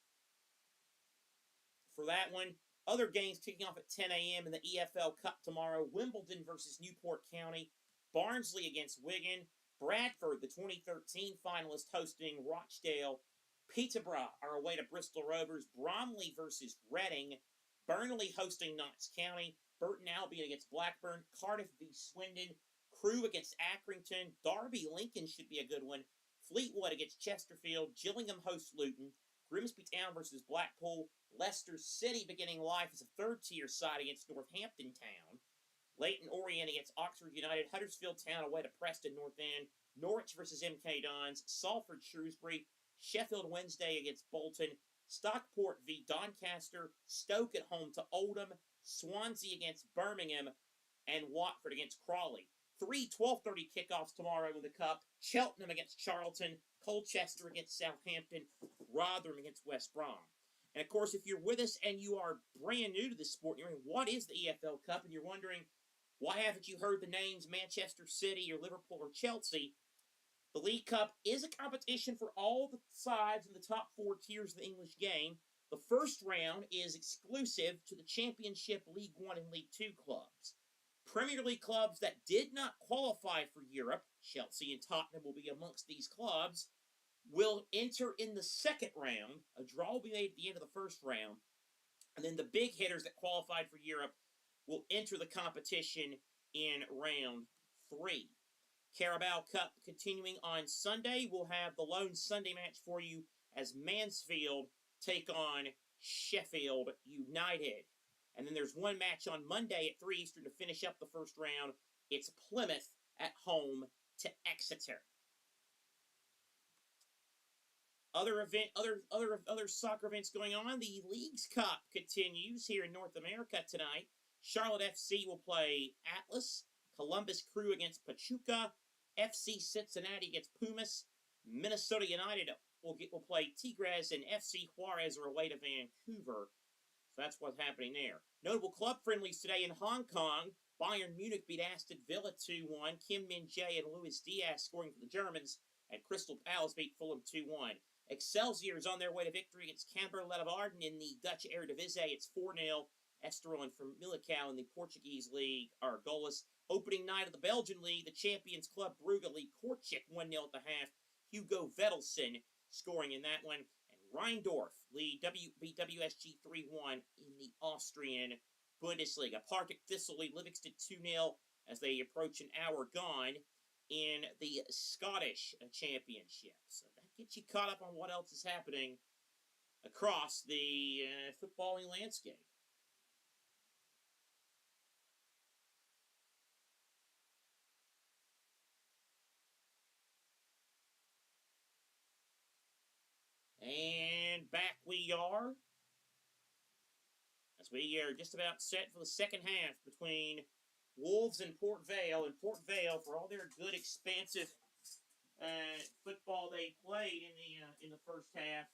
for that one. Other games kicking off at 10 a.m. in the EFL Cup tomorrow. Wimbledon versus Newport County. Barnsley against Wigan. Bradford, the 2013 finalist, hosting Rochdale. Peterborough are away to Bristol Rovers. Bromley versus Reading. Burnley hosting Notts County. Burton Albion against Blackburn. Cardiff v Swindon. Crewe against Accrington. Derby Lincoln should be a good one. Fleetwood against Chesterfield. Gillingham hosts Luton. Grimsby Town versus Blackpool. Leicester City beginning life as a third-tier side against Northampton Town. Leyton Orient against Oxford United. Huddersfield Town away to Preston North End. Norwich versus MK Dons. Salford Shrewsbury. Sheffield Wednesday against Bolton. Stockport v Doncaster. Stoke at home to Oldham. Swansea against Birmingham. And Watford against Crawley. 3 12:30 kickoffs tomorrow in the Cup. Cheltenham against Charlton. Colchester against Southampton. Rotherham against West Brom. And of course, if you're with us and you are brand new to this sport, you're wondering, what is the EFL Cup? And you're wondering, why haven't you heard the names Manchester City or Liverpool or Chelsea? The League Cup is a competition for all the sides in the top 4 tiers of the English game. The first round is exclusive to the Championship, League 1 and League 2 clubs. Premier League clubs that did not qualify for Europe, Chelsea and Tottenham will be amongst these clubs, will enter in the second round. A draw will be made at the end of the first round. And then the big hitters that qualified for Europe will enter the competition in round 3. Carabao Cup continuing on Sunday. We'll have the lone Sunday match for you as Mansfield take on Sheffield United. And then there's one match on Monday at 3 Eastern to finish up the first round. It's Plymouth at home to Exeter. Other soccer events going on. The Leagues Cup continues here in North America tonight. Charlotte FC will play Atlas. Columbus Crew against Pachuca. FC Cincinnati against Pumas. Minnesota United will play Tigres, and FC Juarez are away to Vancouver. So that's what's happening there. Notable club friendlies today in Hong Kong. Bayern Munich beat Aston Villa 2-1. Kim Min-jae and Luis Diaz scoring for the Germans. And Crystal Palace beat Fulham 2-1. Excelsior is on their way to victory against Canberra Leeuwarden in the Dutch Eredivisie. It's 4-0. Estoril from Millicao in the Portuguese League are goalless. Opening night of the Belgian League, the Champions Club Brugge lead Kortrijk 1-0 at the half. Hugo Vedelsen scoring in that one. Rheindorf lead WSG 3-1 in the Austrian Bundesliga. Partick Thistle lead Livingston 2-0 as they approach an hour gone in the Scottish Championship. So that gets you caught up on what else is happening across the footballing landscape. we are just about set for the second half between Wolves and Port Vale. And Port Vale, for all their good, expansive football they played in the first half,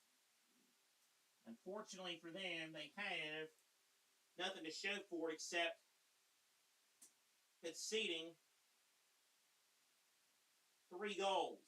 unfortunately for them, they have nothing to show for it except conceding 3 goals.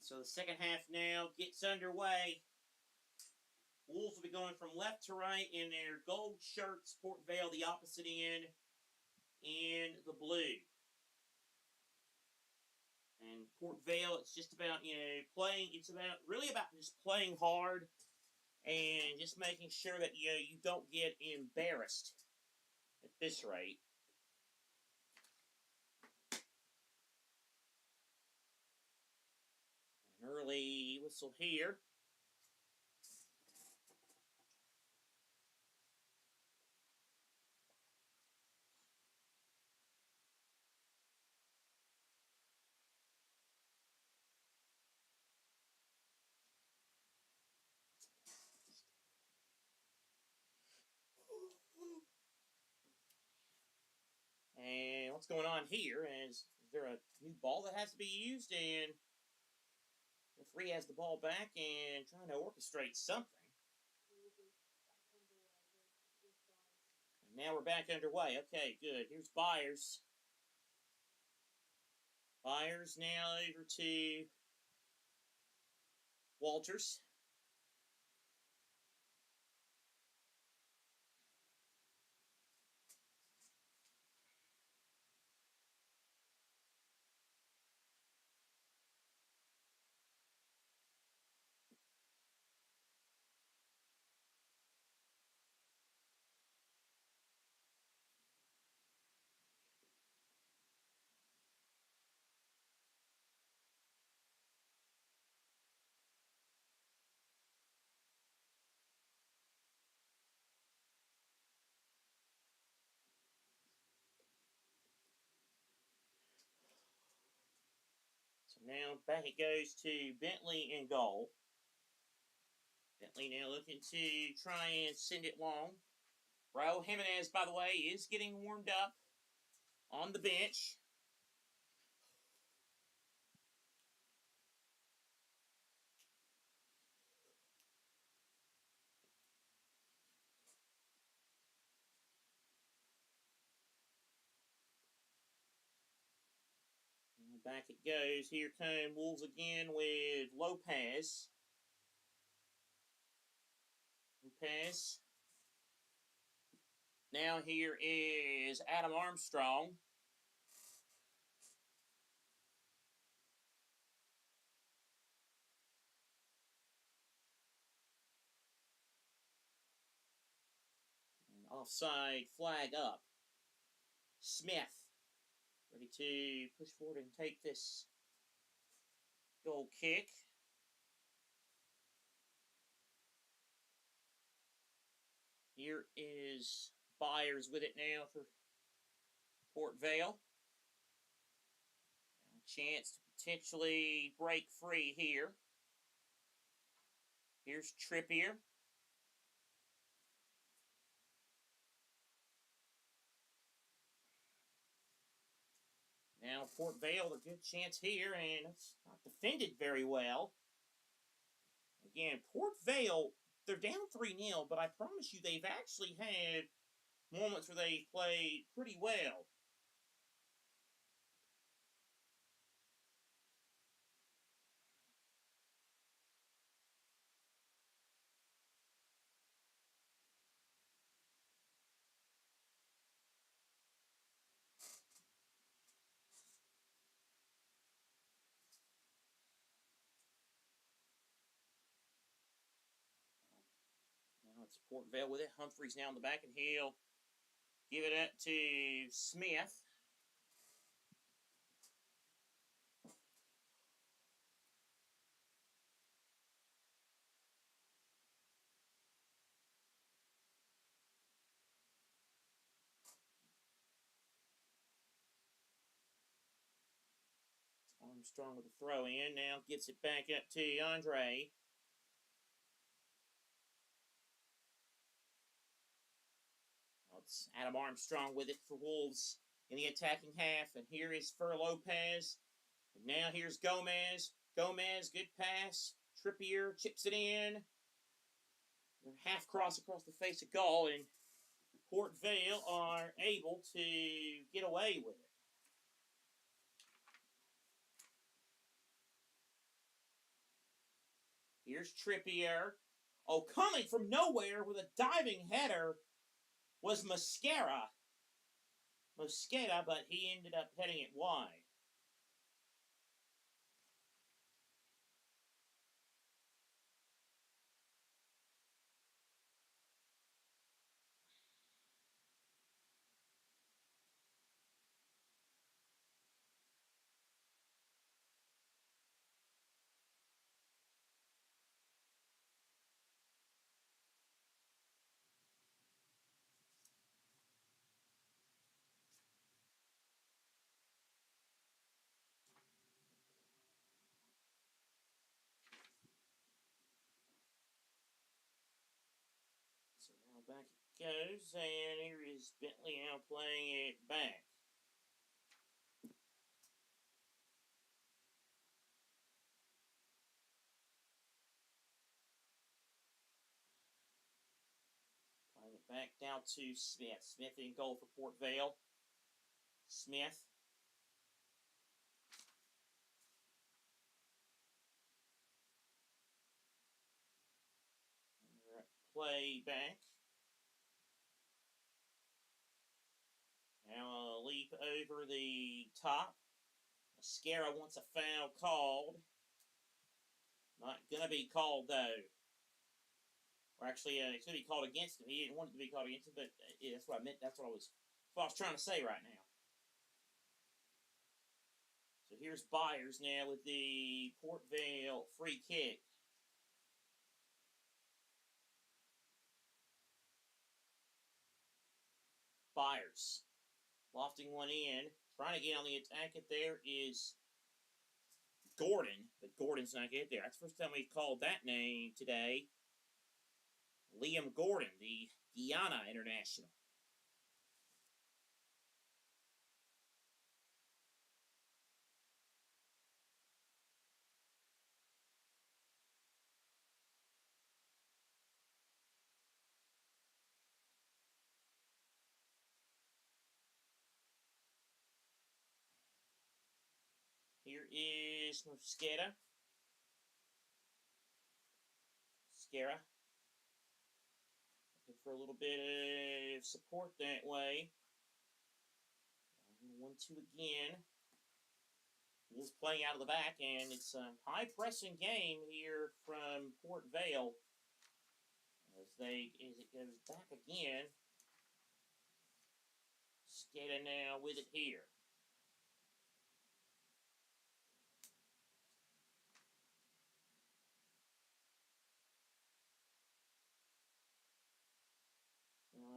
So the second half now gets underway. Wolves will be going from left to right in their gold shirts. Port Vale, the opposite end, in the blue. And Port Vale, it's just about, playing. It's really about just playing hard and just making sure that, you don't get embarrassed at this rate. An early whistle here. And what's going on here is there a new ball that has to be used? And the referee has the ball back and trying to orchestrate something. And now we're back underway. Okay, good. Here's Byers. Byers now over to Walters. So now back it goes to Bentley in goal. Bentley now looking to try and send it long. Raul Jimenez, by the way, is getting warmed up on the bench. Back it goes. Here come Wolves again with Lopez. Lopez. Now here is Adam Armstrong. Offside flag up. Smith ready to push forward and take this goal kick. Here is Byers with it now for Port Vale. Chance to potentially break free here. Here's Trippier. Now Port Vale, a good chance here, and it's not defended very well. Again, Port Vale, they're down 3-0, but I promise you they've actually had moments where they played pretty well. Now it's Port Vale with it. Humphreys now in the back, and he'll give it up to Smith. Armstrong with a throw in. Now gets it back up to Andre. It's Adam Armstrong with it for Wolves in the attacking half. And here is Fer Lopez. And now here's Gomez. Gomez, good pass. Trippier chips it in. Half cross across the face of goal. And Port Vale are able to get away with it. Here's Trippier. Oh, coming from nowhere with a diving header was Mosquera, but he ended up heading it wide. So now back it goes, and here is Bentley now playing it back. Playing it back down to Smith. Smith in goal for Port Vale. Smith. Play back. Now a leap over the top. Mosquera wants a foul called. Not going to be called, though. Or actually, it's going to be called against him. He didn't want it to be called against him, but yeah, that's what I meant. That's what I was trying to say right now. So here's Byers now with the Port Vale free kick. Byers lofting one in, trying to get on the attack. It there is Gordon, but Gordon's not get there. That's the first time we've called that name today. Liam Gordon, the Guyana international. Here is Mosquera. Mosquera. Looking for a little bit of support that way. 1-2 again. Wolves playing out of the back, and it's a high-pressing game here from Port Vale as it goes back again. Skata now with it here.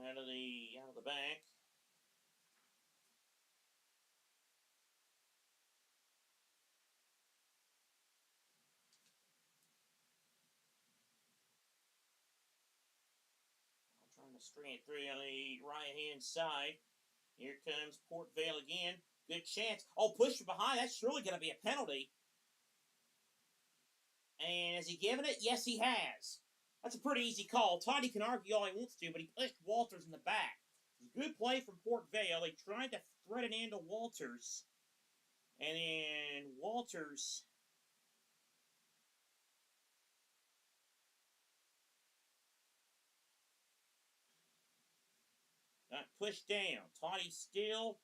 Out of the back. Trying to string it through on the right-hand side. Here comes Port Vale again. Good chance. Oh, push from behind. That's surely going to be a penalty. And has he given it? Yes, he has. That's a pretty easy call. Toddy can argue all he wants to, but he pushed Walters in the back. Good play from Port Vale. They tried to thread it into Walters. And then Walters got pushed down. Toddy still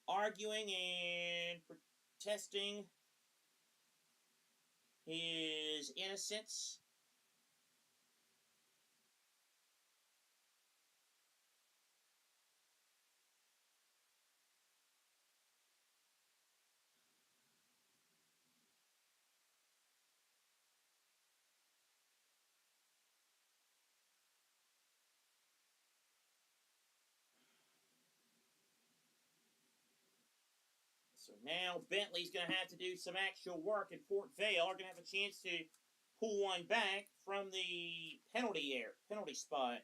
arguing and protesting his innocence. So now Bentley's going to have to do some actual work, and Port Vale are going to have a chance to pull one back from the penalty spot.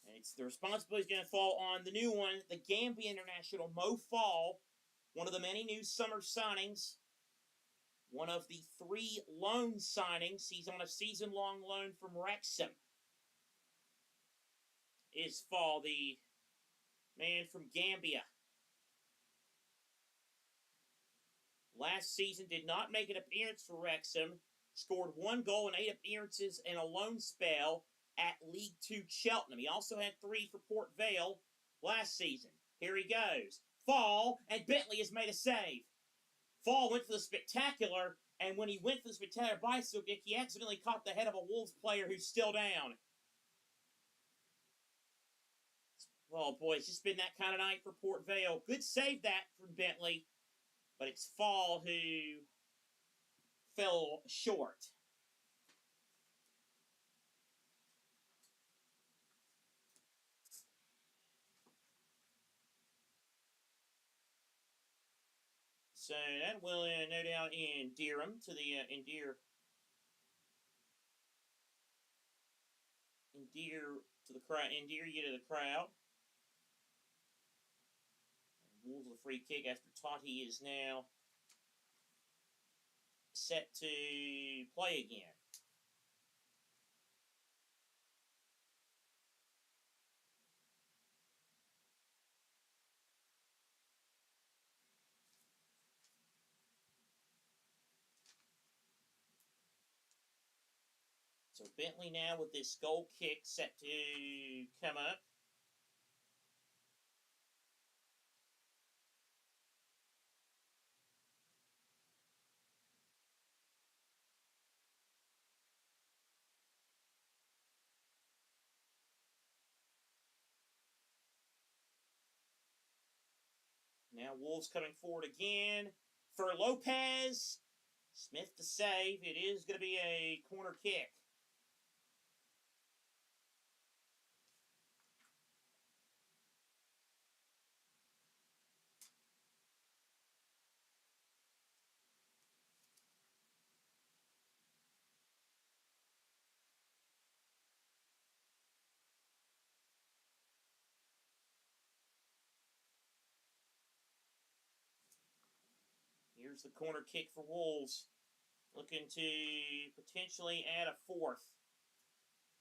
And it's the responsibility is going to fall on the new one, the Gambia international Mo Fall, one of the many new summer signings. One of the 3 loan signings. He's on a season-long loan from Wrexham. Is Fall, the man from Gambia. Last season did not make an appearance for Wrexham. Scored 1 goal in 8 appearances in a loan spell at League 2 Cheltenham. He also had 3 for Port Vale last season. Here he goes. Fall, and Bentley has made a save. Fall went for the spectacular, and when he went for the spectacular bicycle kick, he accidentally caught the head of a Wolves player who's still down. Oh boy, it's just been that kind of night for Port Vale. Good save that from Bentley, but it's Fall who fell short. So that will no doubt endear him to the endear to the crowd, endear you to the crowd. Wolves with a free kick after Totti is now set to play again. So Bentley now with this goal kick set to come up. Now Wolves coming forward again for Lopez. Smith to save. It is going to be a corner kick. Here's the corner kick for Wolves. Looking to potentially add a 4th.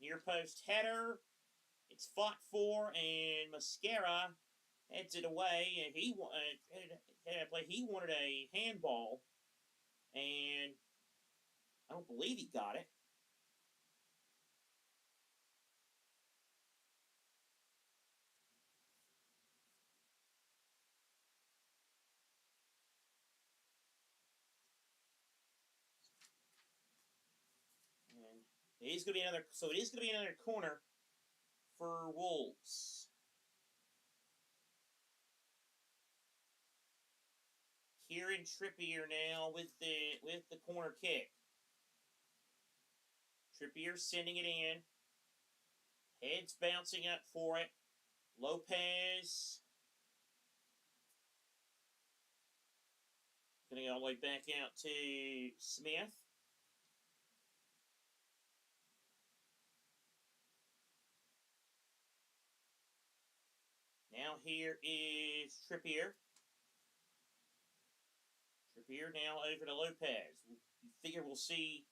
Near post header. It's fought for, and Mascara heads it away. He wanted a handball, and I don't believe he got it. And it is going to be another. So it is going to be another corner for Wolves. Kieran Trippier now with the corner kick. Trippier sending it in. Heads bouncing up for it. Lopez. Going to go all the way back out to Smith. Now here is Trippier. Trippier now over to Lopez. You figure we'll see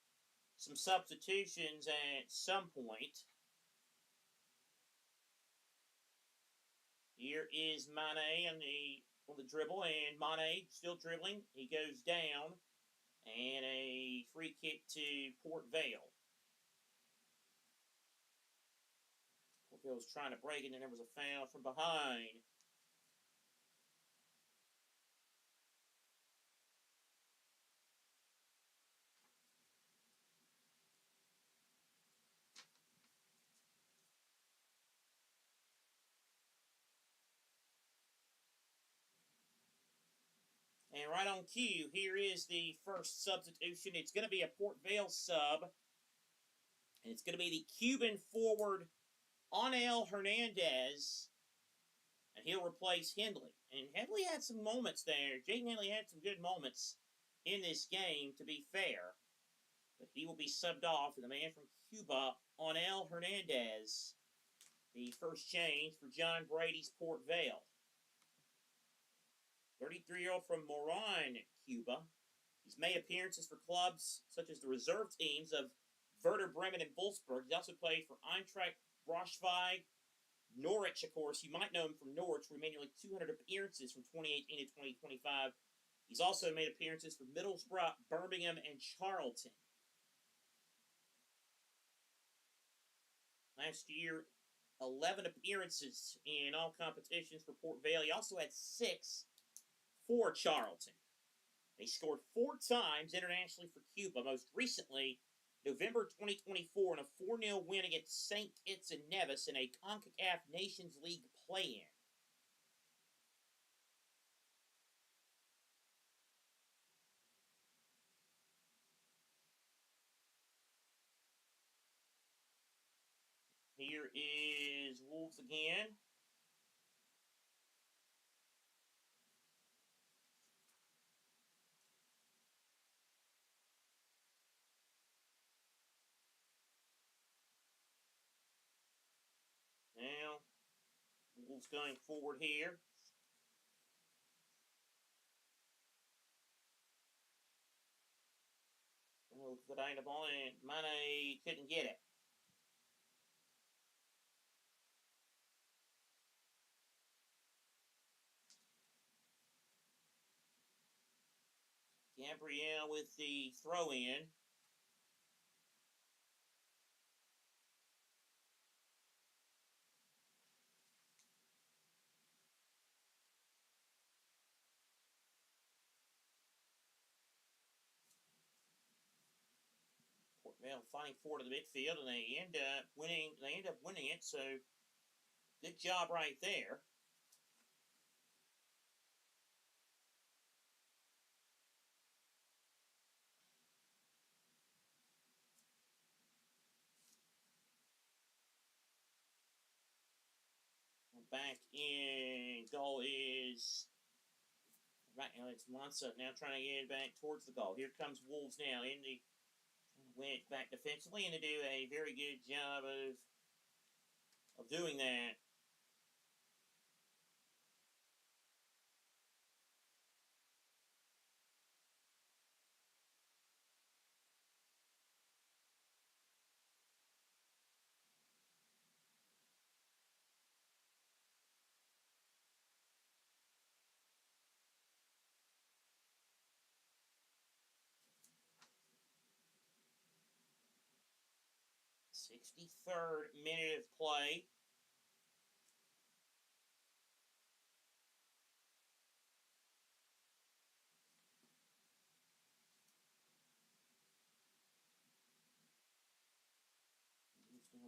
some substitutions at some point. Here is Mane on the dribble, and Mane still dribbling. He goes down, and a free kick to Port Vale. Port Vale was trying to break it, and there was a foul from behind. And right on cue, here is the first substitution. It's going to be a Port Vale sub. And it's going to be the Cuban forward, Onel Hernandez. and he'll replace Hendley. And Hendley had some moments there. Jaden Hendley had some good moments in this game, to be fair. But he will be subbed off for the man from Cuba, Onel Hernandez. The first change for John Brady's Port Vale. 33-year-old from Moron, Cuba. He's made appearances for clubs such as the reserve teams of Werder Bremen and Wolfsburg. He's also played for Eintracht Braunschweig, Norwich, of course. You might know him from Norwich, where he made nearly 200 appearances from 2018 to 2025. He's also made appearances for Middlesbrough, Birmingham, and Charlton. Last year, 11 appearances in all competitions for Port Vale. He also had 6 for Charlton. They scored 4 times internationally for Cuba, most recently November 2024 in a 4-0 win against St. Kitts and Nevis in a CONCACAF Nations League play-in. Here is Wolves again. Now, Wolves going forward here. Look for the ball, and Mane couldn't get it. Gabriel with the throw-in. Port Vale fighting forward to the midfield, and they end up winning. They end up winning it. So good job right there. Back in goal is right now. It's Monza now trying to get it back towards the goal. Here comes Wolves now in the win it back defensively, and they do a very good job of doing that. '63rd minute of play.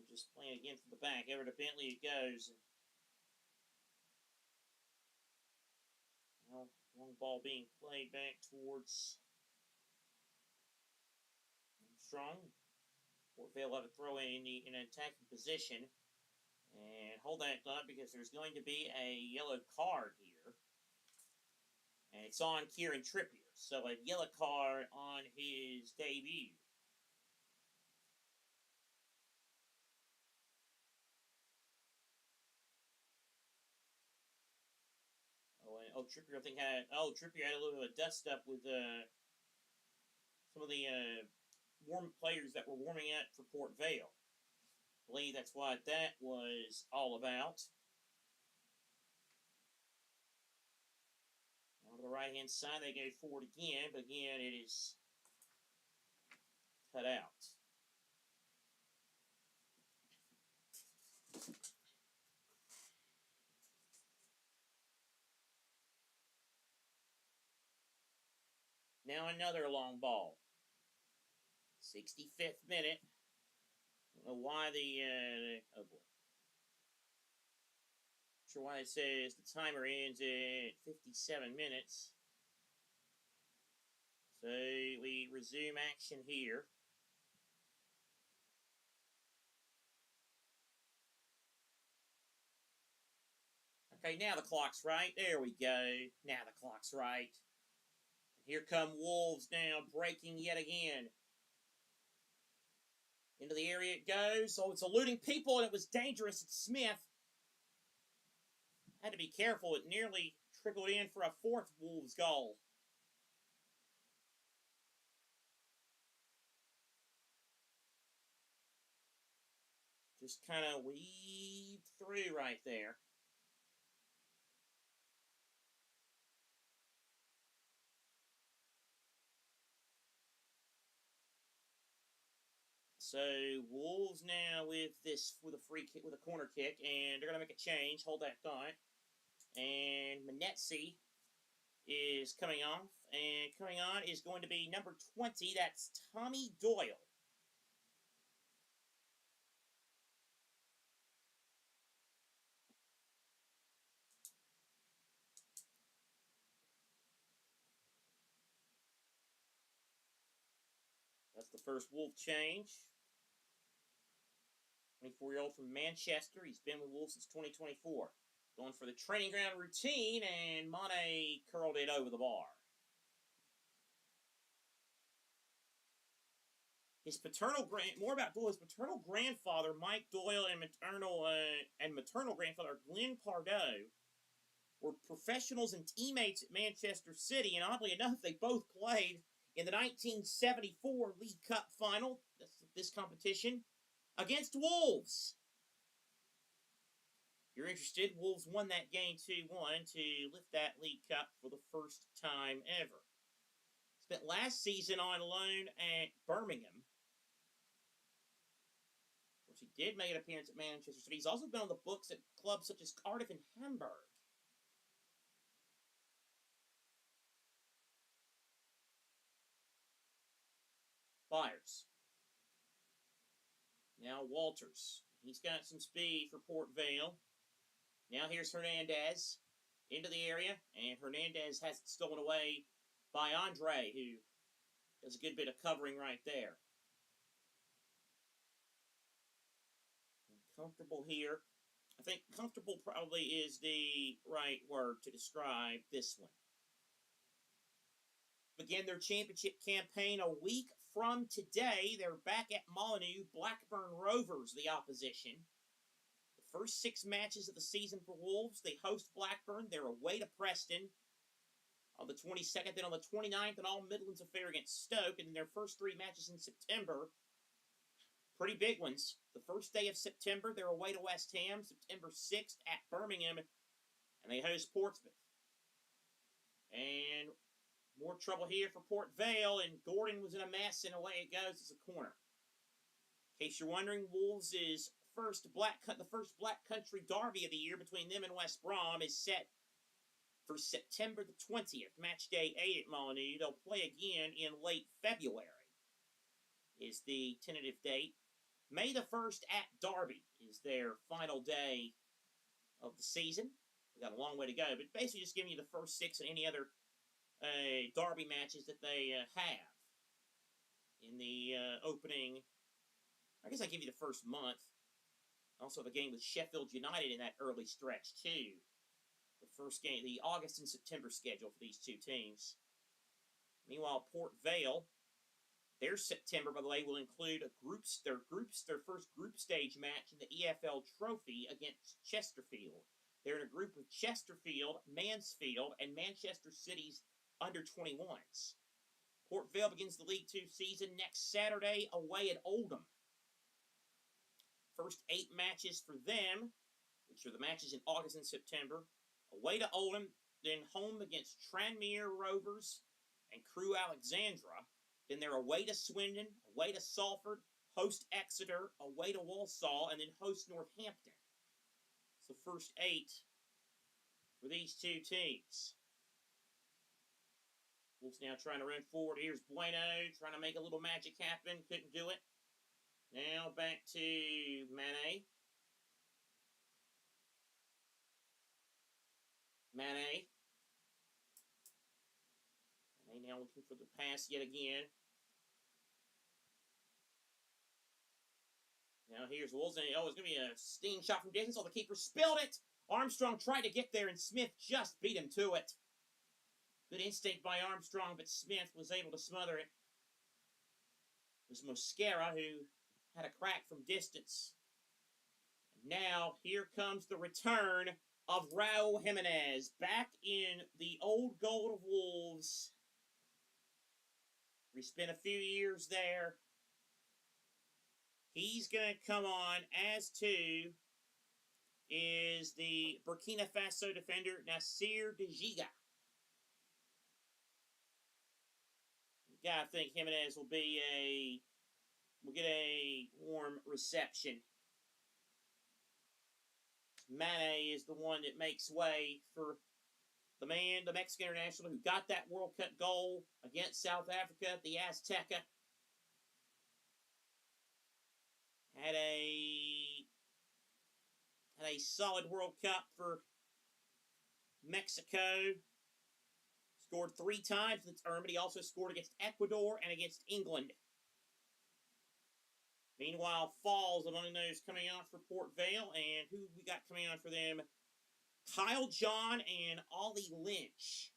Just playing again from the back. Over to Bentley it goes. Well, long ball being played back towards Strong. Port Vale have a throw in an attacking position. And hold that thought because there's going to be a yellow card here. And it's on Kieran Trippier. So a yellow card on his debut. Trippier, I think Trippier had a little bit of a dust up with some of the warm players that were warming up for Port Vale. I believe that's what that was all about. On the right-hand side, they go forward again, but again, it is cut out. Now another long ball. 65th minute. I don't know why oh boy. Not sure why it says the timer ends at 57 minutes. So we resume action here. Okay, now the clock's right. There we go. Now the clock's right. Here come Wolves now, breaking yet again. Into the area it goes. Oh, it's eluding people, and it was dangerous. It's Smith. Had to be careful. It nearly trickled in for a fourth Wolves goal. Just kind of weaved through right there. So Wolves now with a free kick, with a corner kick, and they're gonna make a change. Hold that thought. And Manetzi is coming off, and coming on is going to be number 20. That's Tommy Doyle. That's the first Wolf change. 24-year-old from Manchester. He's been with Wolves since 2024. Going for the training ground routine, and Mane curled it over the bar. His more about Doyle. His paternal grandfather, Mike Doyle, and maternal grandfather, Glenn Pardo, were professionals and teammates at Manchester City, and oddly enough, they both played in the 1974 League Cup final, this competition, against Wolves. If you're interested, Wolves won that game 2-1 to lift that League Cup for the first time ever. Spent last season on loan at Birmingham. Of course, he did make an appearance at Manchester City. He's also been on the books at clubs such as Cardiff and Hamburg. Byers. Now Walters. He's got some speed for Port Vale. Now here's Hernandez into the area, and Hernandez has it stolen away by Andre, who does a good bit of covering right there. Comfortable here. I think comfortable probably is the right word to describe this one. Begin their championship campaign a week from today. They're back at Molineux. Blackburn Rovers, the opposition. The first 6 matches of the season for Wolves. They host Blackburn. They're away to Preston on the 22nd. Then on the 29th, an All-Midlands affair against Stoke. And their first 3 matches in September, pretty big ones. The first day of September, they're away to West Ham. September 6th at Birmingham. And they host Portsmouth. And more trouble here for Port Vale, and Gordon was in a mess, and away it goes. It's a corner. In case you're wondering, Wolves' the first Black Country derby of the year between them and West Brom is set for September the 20th, match day 8 at Molineux. They'll play again in late February is the tentative date. May the 1st at Derby is their final day of the season. We've got a long way to go, but basically just giving you the first 6 and any other derby matches that they have in the opening. I guess I give you the first month. Also, the game with Sheffield United in that early stretch, too. The first game, the August and September schedule for these 2 teams. Meanwhile, Port Vale, their September, by the way, will include their first group stage match in the EFL Trophy against Chesterfield. They're in a group with Chesterfield, Mansfield, and Manchester City's under-21s. Port Vale begins the League 2 season next Saturday away at Oldham. First 8 matches for them, which are the matches in August and September. Away to Oldham, then home against Tranmere Rovers and Crewe Alexandra. Then they're away to Swindon, away to Salford, host Exeter, away to Walsall, and then host Northampton. It's the first 8 for these 2 teams. Wolves now trying to run forward. Here's Bueno trying to make a little magic happen. Couldn't do it. Now back to Mane. Mane now looking for the pass yet again. Now here's Wolves. Oh, it's going to be a sting shot from distance. Oh, the keeper spilled it. Armstrong tried to get there, and Smith just beat him to it. Good instinct by Armstrong, but Smith was able to smother it. It was Mosquera who had a crack from distance. And now, here comes the return of Raul Jimenez, back in the old gold of Wolves. We spent a few years there. He's going to come on, as too is the Burkina Faso defender, Nasser Dejiga. Gotta think Jimenez will get a warm reception. Mane is the one that makes way for the man, the Mexican international, who got that World Cup goal against South Africa at the Azteca. Had a solid World Cup for Mexico. Scored 3 times in the tournament. He also scored against Ecuador and against England. Meanwhile, Falls among those coming on for Port Vale. And who we got coming on for them? Kyle John and Ollie Lynch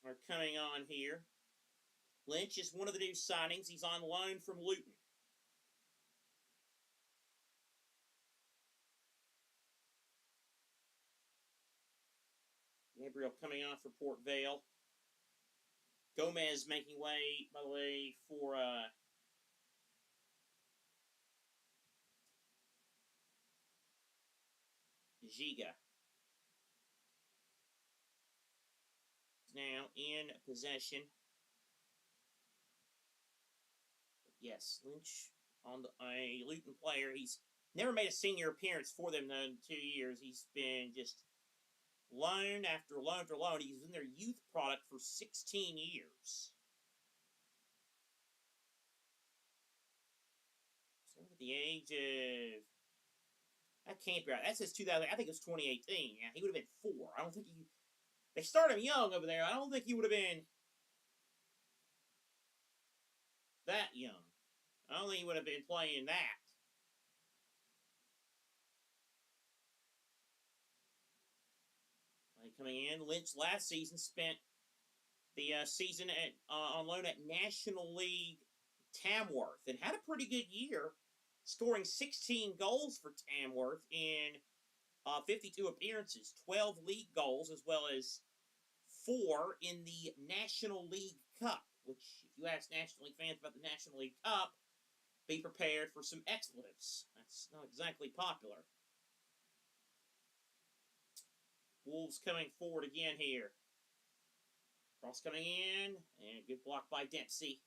are coming on here. Lynch is one of the new signings. He's on loan from Luton. Gabriel coming on for Port Vale. Gomez making way, by the way, for Giga. Now in possession. Yes, Lynch on a Luton player. He's never made a senior appearance for them in 2 years. He's been just loan after loan after loan. He's in their youth product for 16 years. So at the age of... That can't be right. That says 2000. I think it was 2018. Yeah, he would have been 4. I don't think he... They started him young over there. I don't think he would have been that young. I don't think he would have been playing that. Coming in, Lynch last season spent the season on loan at National League Tamworth and had a pretty good year, scoring 16 goals for Tamworth in 52 appearances, 12 league goals, as well as 4 in the National League Cup, which, if you ask National League fans about the National League Cup, be prepared for some expletives. That's not exactly popular. Wolves coming forward again here. Cross coming in, and a good block by Dempsey.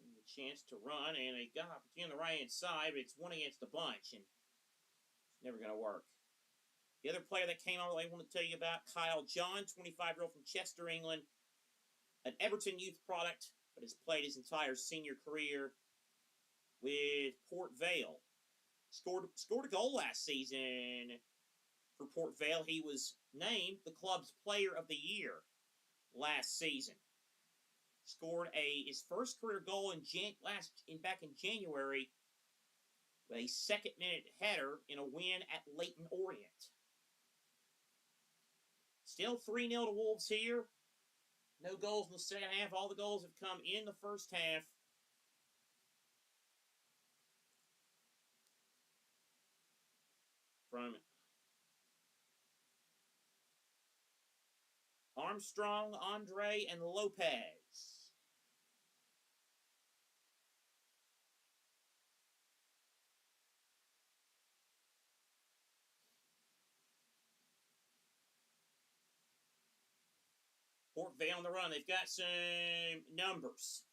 And a chance to run, and a good opportunity on the right-hand side, but it's one against a bunch, and it's never going to work. The other player that came on, I want to tell you about, Kyle John, 25-year-old from Chester, England, an Everton youth product, but has played his entire senior career with Port Vale. Scored a goal last season for Port Vale. He was named the club's player of the year last season. Scored his first career goal back in January with a second-minute header in a win at Leyton Orient. Still 3-0 to Wolves here. No goals in the second half. All the goals have come in the first half. From Armstrong, Andre, and Lopez. Port Vale on the run. They've got some numbers.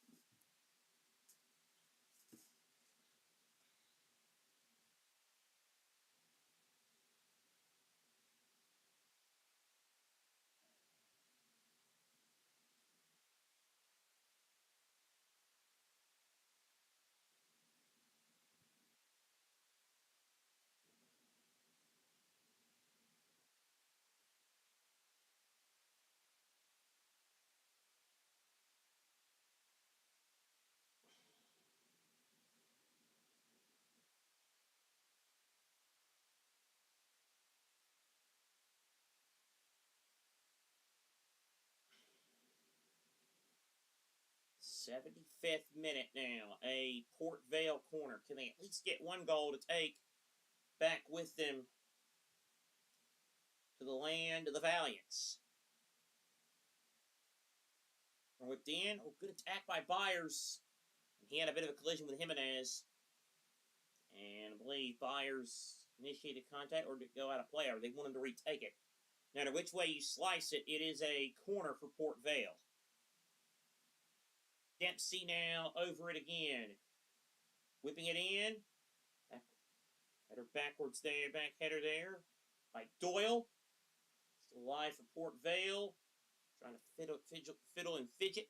75th minute now. A Port Vale corner. Can they at least get one goal to take back with them to the land of the Valiants? Whipped in. Oh, good attack by Byers. He had a bit of a collision with Jimenez. And I believe Byers initiated contact or did it go out of play, or they wanted to retake it. No matter which way you slice it, it is a corner for Port Vale. Dempsey now over it again. Whipping it in. Header backwards there, back header there. By Doyle. Still alive for Port Vale. Trying to fiddle and fidget.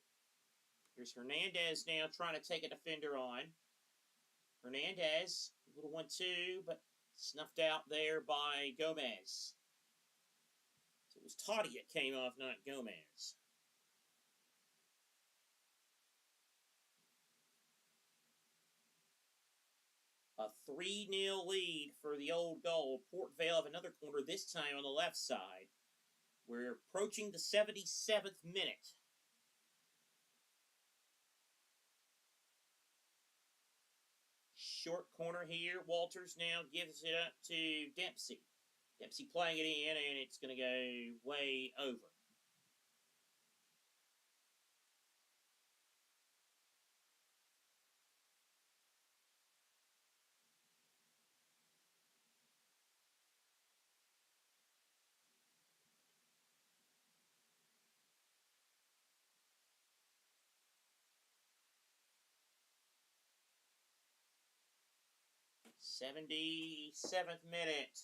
Here's Hernandez now trying to take a defender on. Hernandez, a little 1-2, but snuffed out there by Gomez. So it was Toddy that came off, not Gomez. A 3-0 lead for the Old Gold. Port Vale have another corner, this time on the left side. We're approaching the 77th minute. Short corner here. Walters now gives it up to Dempsey. Dempsey playing it in, and it's going to go way over. '77th minute.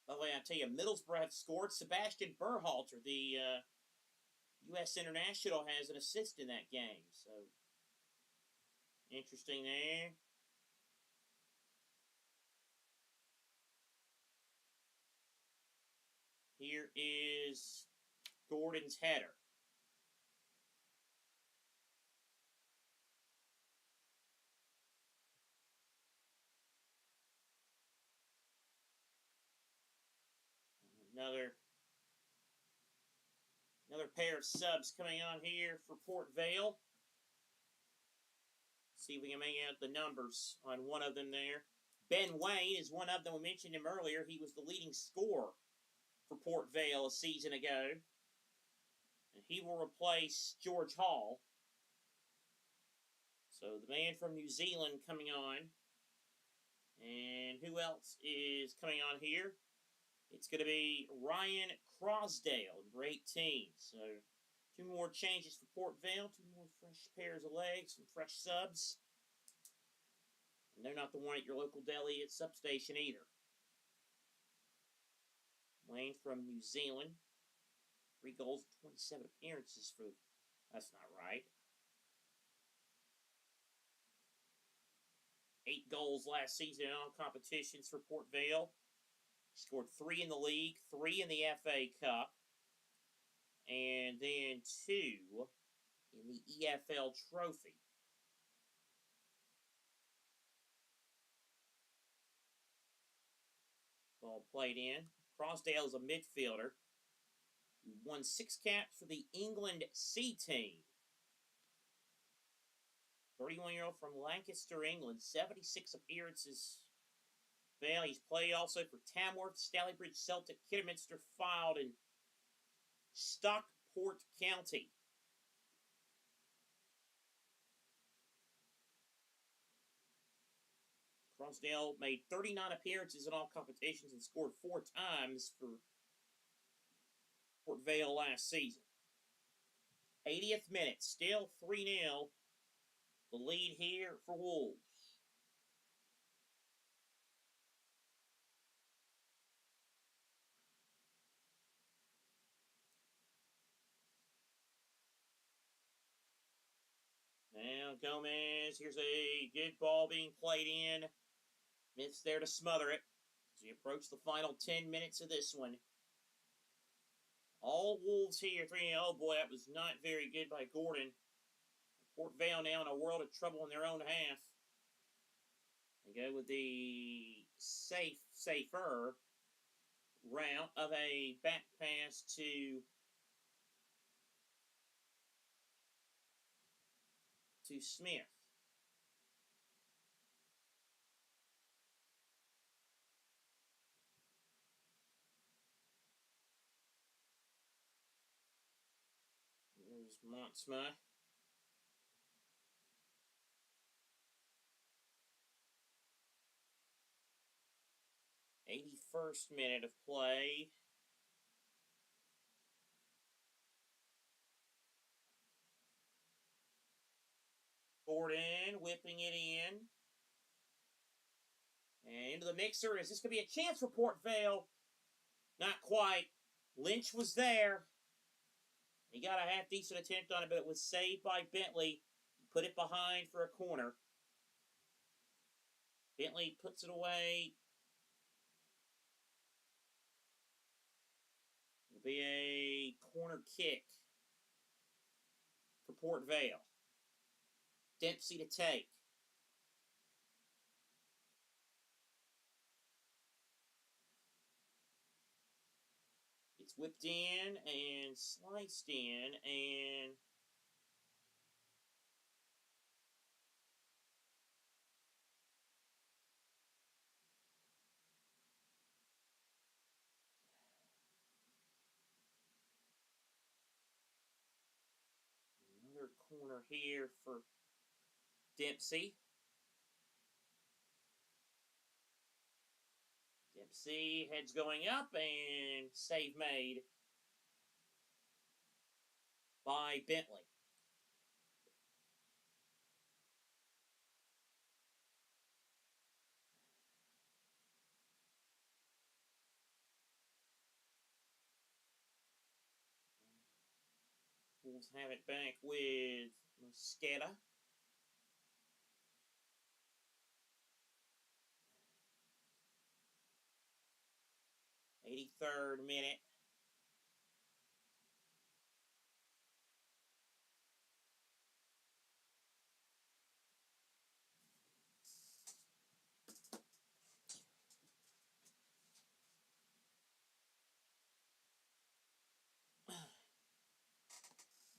By the way, I tell you, Middlesbrough have scored. Sebastian Berhalter, the U.S. international, has an assist in that game. So, interesting there. Here is Gordon's header. Another pair of subs coming on here for Port Vale. See if we can make out the numbers on one of them there. Ben Wayne is one of them. We mentioned him earlier. He was the leading scorer for Port Vale a season ago. And he will replace George Hall. So the man from New Zealand coming on. And who else is coming on here? It's going to be Ryan Crosdale, number 18. So, 2 more changes for Port Vale. 2 more fresh pairs of legs, some fresh subs. And they're not the one at your local deli at Substation either. Wayne from New Zealand. 3 goals, 27 appearances for... That's not right. 8 goals last season in all competitions for Port Vale. Scored 3 in the league, 3 in the FA Cup, and then 2 in the EFL Trophy. Ball played in. Crosdale is a midfielder. He won 6 caps for the England C team. 31-year-old from Lancaster, England. 76 appearances. Vale. He's played also for Tamworth, Stalybridge, Celtic, Kidderminster, Fylde, and Stockport County. Crosdale made 39 appearances in all competitions and scored 4 times for Port Vale last season. 80th minute, still 3-0. The lead here for Wolves. Now Gomez, here's a good ball being played in. Smith's there to smother it as we approach the final 10 minutes of this one. All Wolves here. 3-0. Oh, boy, that was not very good by Gordon. Port Vale now in a world of trouble in their own half. They go with the safer route of a back pass to Smith. There's Montsma. 81st minute of play. Gordon whipping it in. And into the mixer. Is this going to be a chance for Port Vale? Not quite. Lynch was there. He got a half-decent attempt on it, but it was saved by Bentley. He put it behind for a corner. Bentley puts it away. It'll be a corner kick for Port Vale. Dempsey to take. It's whipped in and sliced in, and another corner here for Dempsey. Dempsey, heads going up, and save made by Bentley. Wolves have it back with Mosqueda. '83rd minute.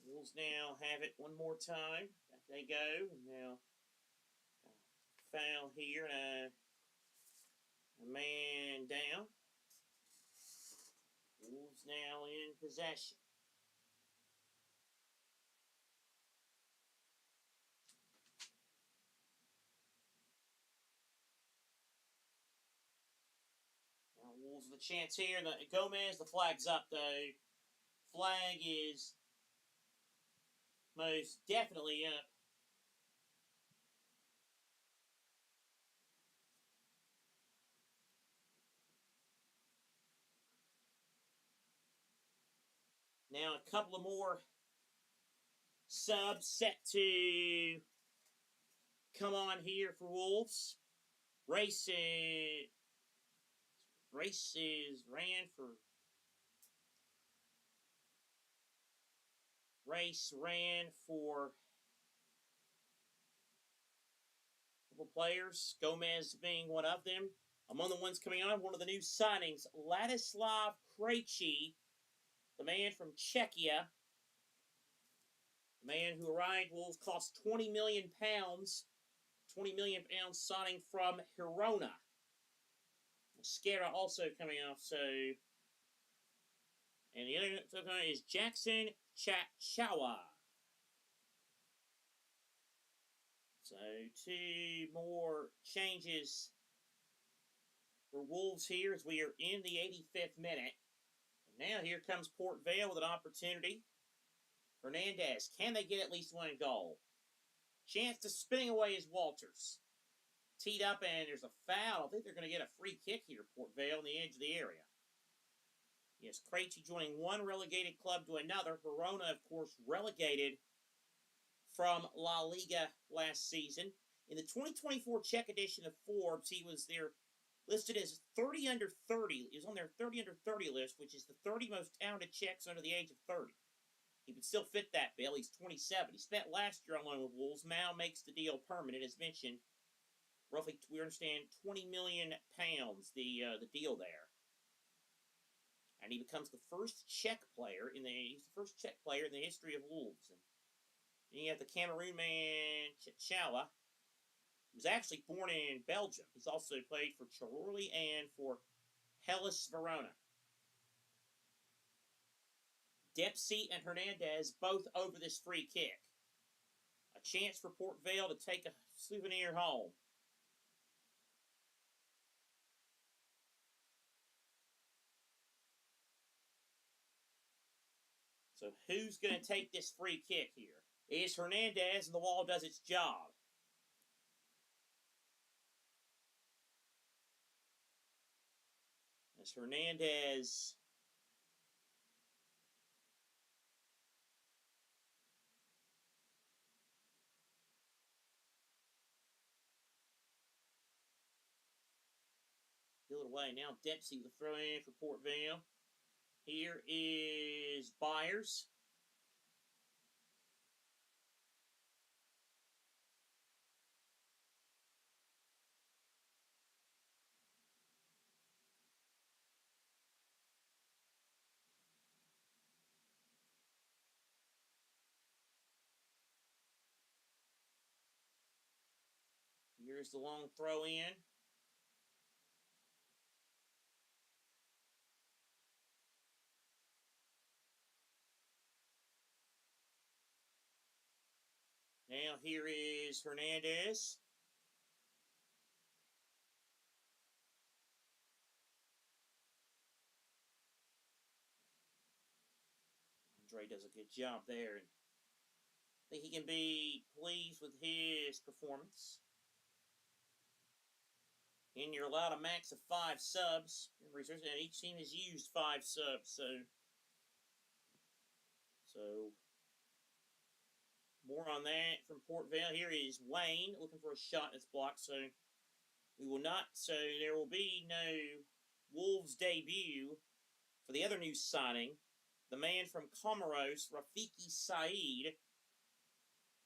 Wolves now have it one more time. Back they go. And now foul here and a man down. Wolves now in possession. Now Wolves with a chance here. Gomez, the flag's up though. Flag is most definitely up. Now a couple of more subs set to come on here for Wolves. Races ran for a couple players, Gomez being one of them. Among the ones coming on, one of the new signings, Ladislav Krejci, the man from Czechia. The man who arrived, Wolves cost £20 million. £20 million signing from Girona. Mosquera also coming off, so. And the other is Jackson Chachawa. So 2 more changes for Wolves here as we are in the 85th minute. And now here comes Port Vale with an opportunity. Hernandez, can they get at least one goal? Chance to spinning away is Walters. Teed up, and there's a foul. I think they're going to get a free kick here, Port Vale, on the edge of the area. Yes, Krejci joining one relegated club to another. Girona, of course, relegated from La Liga last season. In the 2024 Czech edition of Forbes, he was their listed as 30 under 30. He was on their 30 under 30 list, which is the 30 most talented Czechs under the age of 30. He would still fit that bill. He's 27. He spent last year on loan with Wolves. Now makes the deal permanent, as mentioned. Roughly, we understand, £20 million, the deal there. And he becomes the first Czech player he's the first Czech player in the history of Wolves. And then you have the Cameroon man, Chala, who's actually born in Belgium. He's also played for Charleroi and for Hellas Verona. Dempsey and Hernandez both over this free kick. A chance for Port Vale to take a souvenir home. So who's going to take this free kick here? It's Hernandez, and the wall does its job. As Hernandez field away. Now Dempsey with a throw in for Port Vale. Here is Byers. Here's the long throw in. Now here is Hernandez. Andre does a good job there. I think he can be pleased with his performance. And you're allowed a max of 5 subs. And each team has used 5 subs, so more on that from Port Vale. Here is Wayne looking for a shot that's blocked, so there will be no Wolves debut for the other new signing, the man from Comoros, Rafiki Said.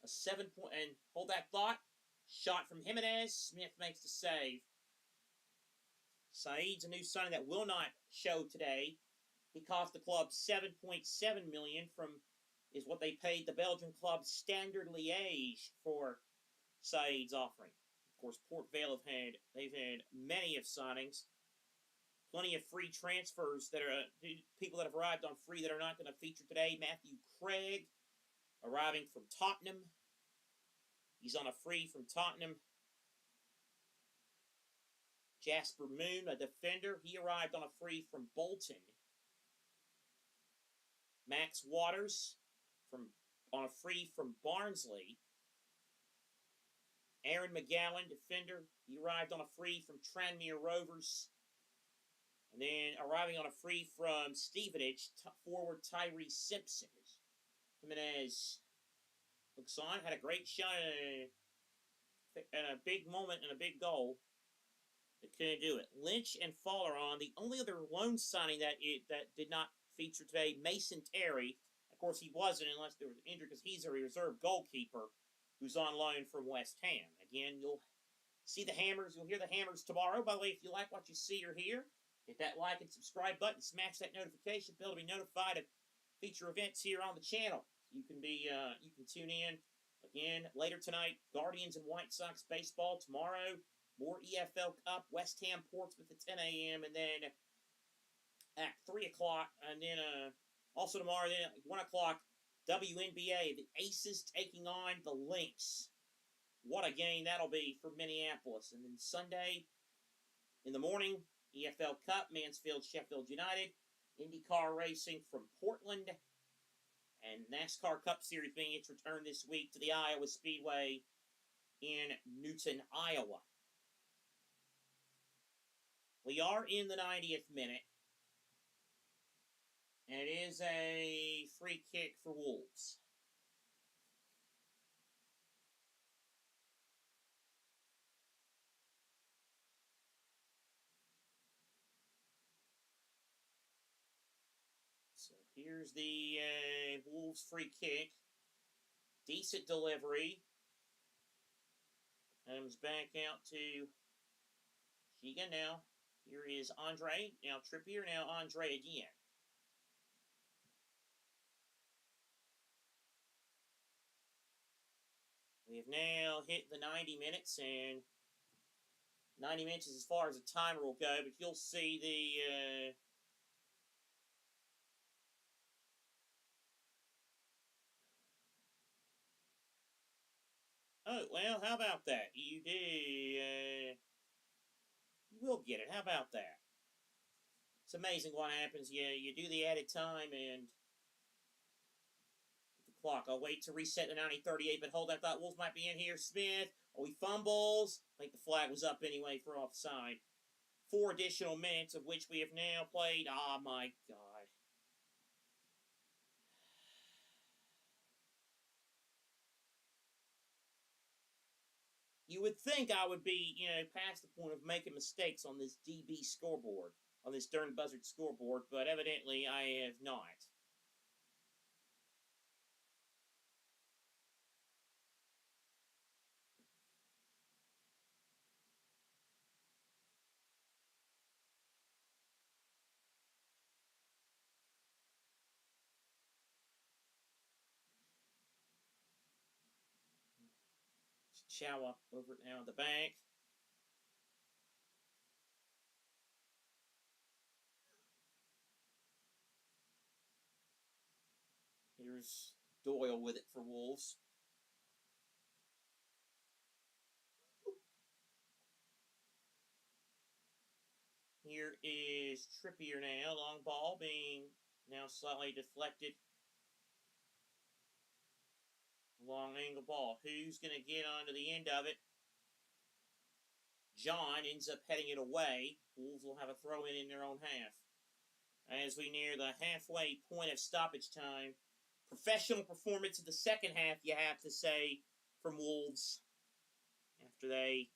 A 7-point, and hold that thought, shot from Jimenez. Smith makes the save. Said's a new signing that will not show today. He cost the club $7.7 million is what they paid the Belgian club Standard Liège for Said's offering. Of course, Port Vale they've had many of signings. Plenty of free transfers that are people that have arrived on free that are not going to feature today. Matthew Craig arriving from Tottenham. He's on a free from Tottenham. Jasper Moon, a defender. He arrived on a free from Bolton. Max Waters on a free from Barnsley. Aaron McGowan, defender. He arrived on a free from Tranmere Rovers. And then arriving on a free from Stevenage, forward Tyree Simpson. Jimenez looks on, had a great shot and a big moment and a big goal. They couldn't do it. Lynch and Fall are on. The only other loan signing that did not feature today, Mason Terry. Of course, he wasn't unless there was injury because he's a reserve goalkeeper who's on loan from West Ham. Again, you'll see the Hammers. You'll hear the Hammers tomorrow. By the way, if you like what you see or hear, hit that like and subscribe button. Smash that notification bell to be notified of feature events here on the channel. You can tune in again later tonight. Guardians and White Sox baseball tomorrow. More EFL Cup. West Ham Portsmouth at 10 a.m. and then at 3 o'clock, and then also tomorrow then at 1 o'clock, WNBA. The Aces taking on the Lynx. What a game that'll be for Minneapolis. And then Sunday in the morning, EFL Cup, Mansfield, Sheffield United, IndyCar racing from Portland, and NASCAR Cup Series being its return this week to the Iowa Speedway in Newton, Iowa. We are in the 90th minute, and it is a free kick for Wolves. Here's the Wolves free kick. Decent delivery. Comes back out to Shiga now. Here is Andre. Now Trippier. Now Andre again. We have now hit the 90 minutes, and 90 minutes is as far as the timer will go, but you'll see the oh, well, how about that? You do, you will get it. How about that? It's amazing what happens. You do the added time and the clock. I'll wait to reset the 90:38, but hold on, I thought Wolves might be in here. Smith, oh, he fumbles. I think the flag was up anyway for offside. 4 additional minutes, of which we have now played. Oh, my God. You would think I would be, past the point of making mistakes on this DB scoreboard, on this Dern Buzzard scoreboard, but evidently I have not. Chow over now at the back. Here's Doyle with it for Wolves. Here is Trippier now. Long ball being now slightly deflected. Long angle ball. Who's going to get onto the end of it? John ends up heading it away. Wolves will have a throw in their own half. As we near the halfway point of stoppage time, professional performance in the second half, you have to say, from Wolves. After they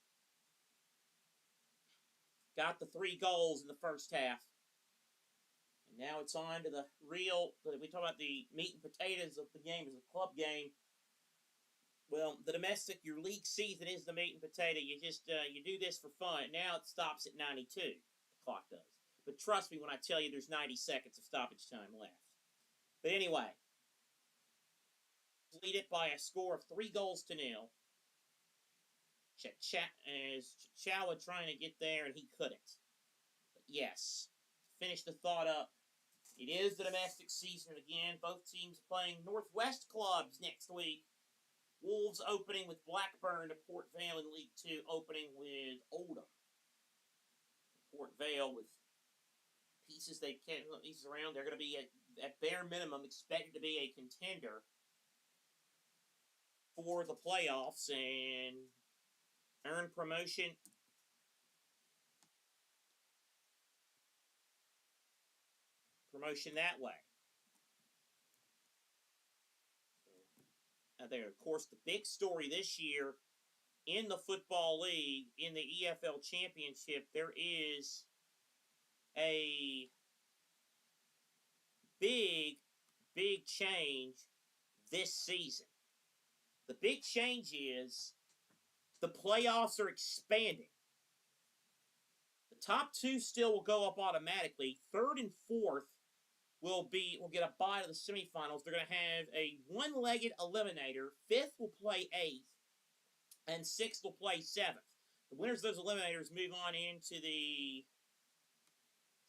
got the 3 goals in the first half. And now it's on to the real, we talk about the meat and potatoes of the game as a club game. Well, the domestic, your league season is the meat and potato. You just, you do this for fun. Now it stops at 92. The clock does. But trust me when I tell you there's 90 seconds of stoppage time left. But anyway, lead it by a score of 3-0. Chachawa trying to get there, and he couldn't. But yes, to finish the thought up, it is the domestic season again. Both teams playing Northwest clubs next week. Wolves opening with Blackburn to Port Vale in League 2, opening with Oldham. Port Vale with pieces they can't put pieces around. They're going to be, at bare minimum, expected to be a contender for the playoffs and earn promotion. Promotion that way. There, of course, the big story this year in the Football League, in the EFL Championship, there is a big change this season. The big change is the playoffs are expanding. The top 2 still will go up automatically. 3rd and 4th will get a bye to the semifinals. They're going to have a one-legged eliminator. 5th will play 8th, and 6th will play 7th. The winners of those eliminators move on into the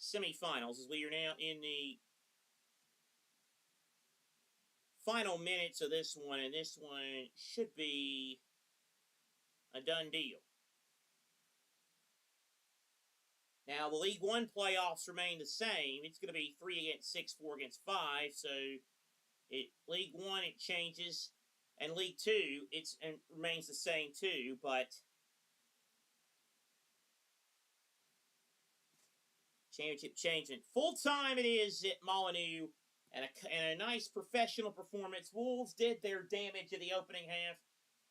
semifinals, as we are now in the final minutes of this one, and this one should be a done deal. Now, the League 1 playoffs remain the same. It's going to be 3 against 6, 4 against 5. So, League 1, it changes. And League 2, it remains the same too. But championship changement. Full time it is at Molineux. And a nice professional performance. Wolves did their damage in the opening half.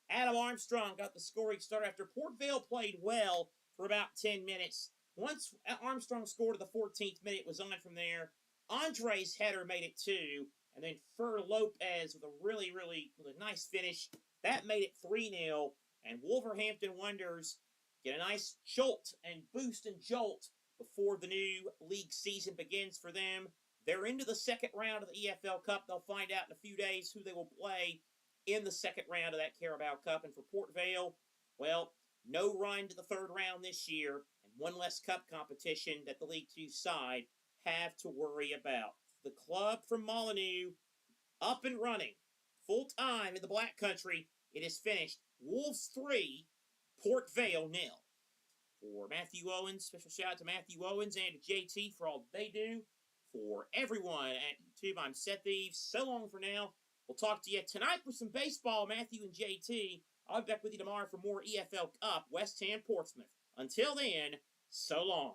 Adam Armstrong got the scoring start after Port Vale played well for about 10 minutes. Once Armstrong scored at the 14th minute, it was on from there. Andre's header made it 2, and then Fer Lopez with a nice finish. That made it 3-0, and Wolverhampton Wanderers get a nice jolt and boost and jolt before the new league season begins for them. They're into the second round of the EFL Cup. They'll find out in a few days who they will play in the second round of that Carabao Cup. And for Port Vale, well, no run to the third round this year, and one less cup competition that the League Two side have to worry about. The club from Molineux up and running, full time in the Black Country. It is finished. Wolves 3, Port Vale 0. For Matthew Owens, special shout out to Matthew Owens and to JT for all they do. For everyone at YouTube, I'm Seth Eves. So long for now. We'll talk to you tonight for some baseball, Matthew and JT. I'll be back with you tomorrow for more EFL Cup, West Ham, Portsmouth. Until then, so long.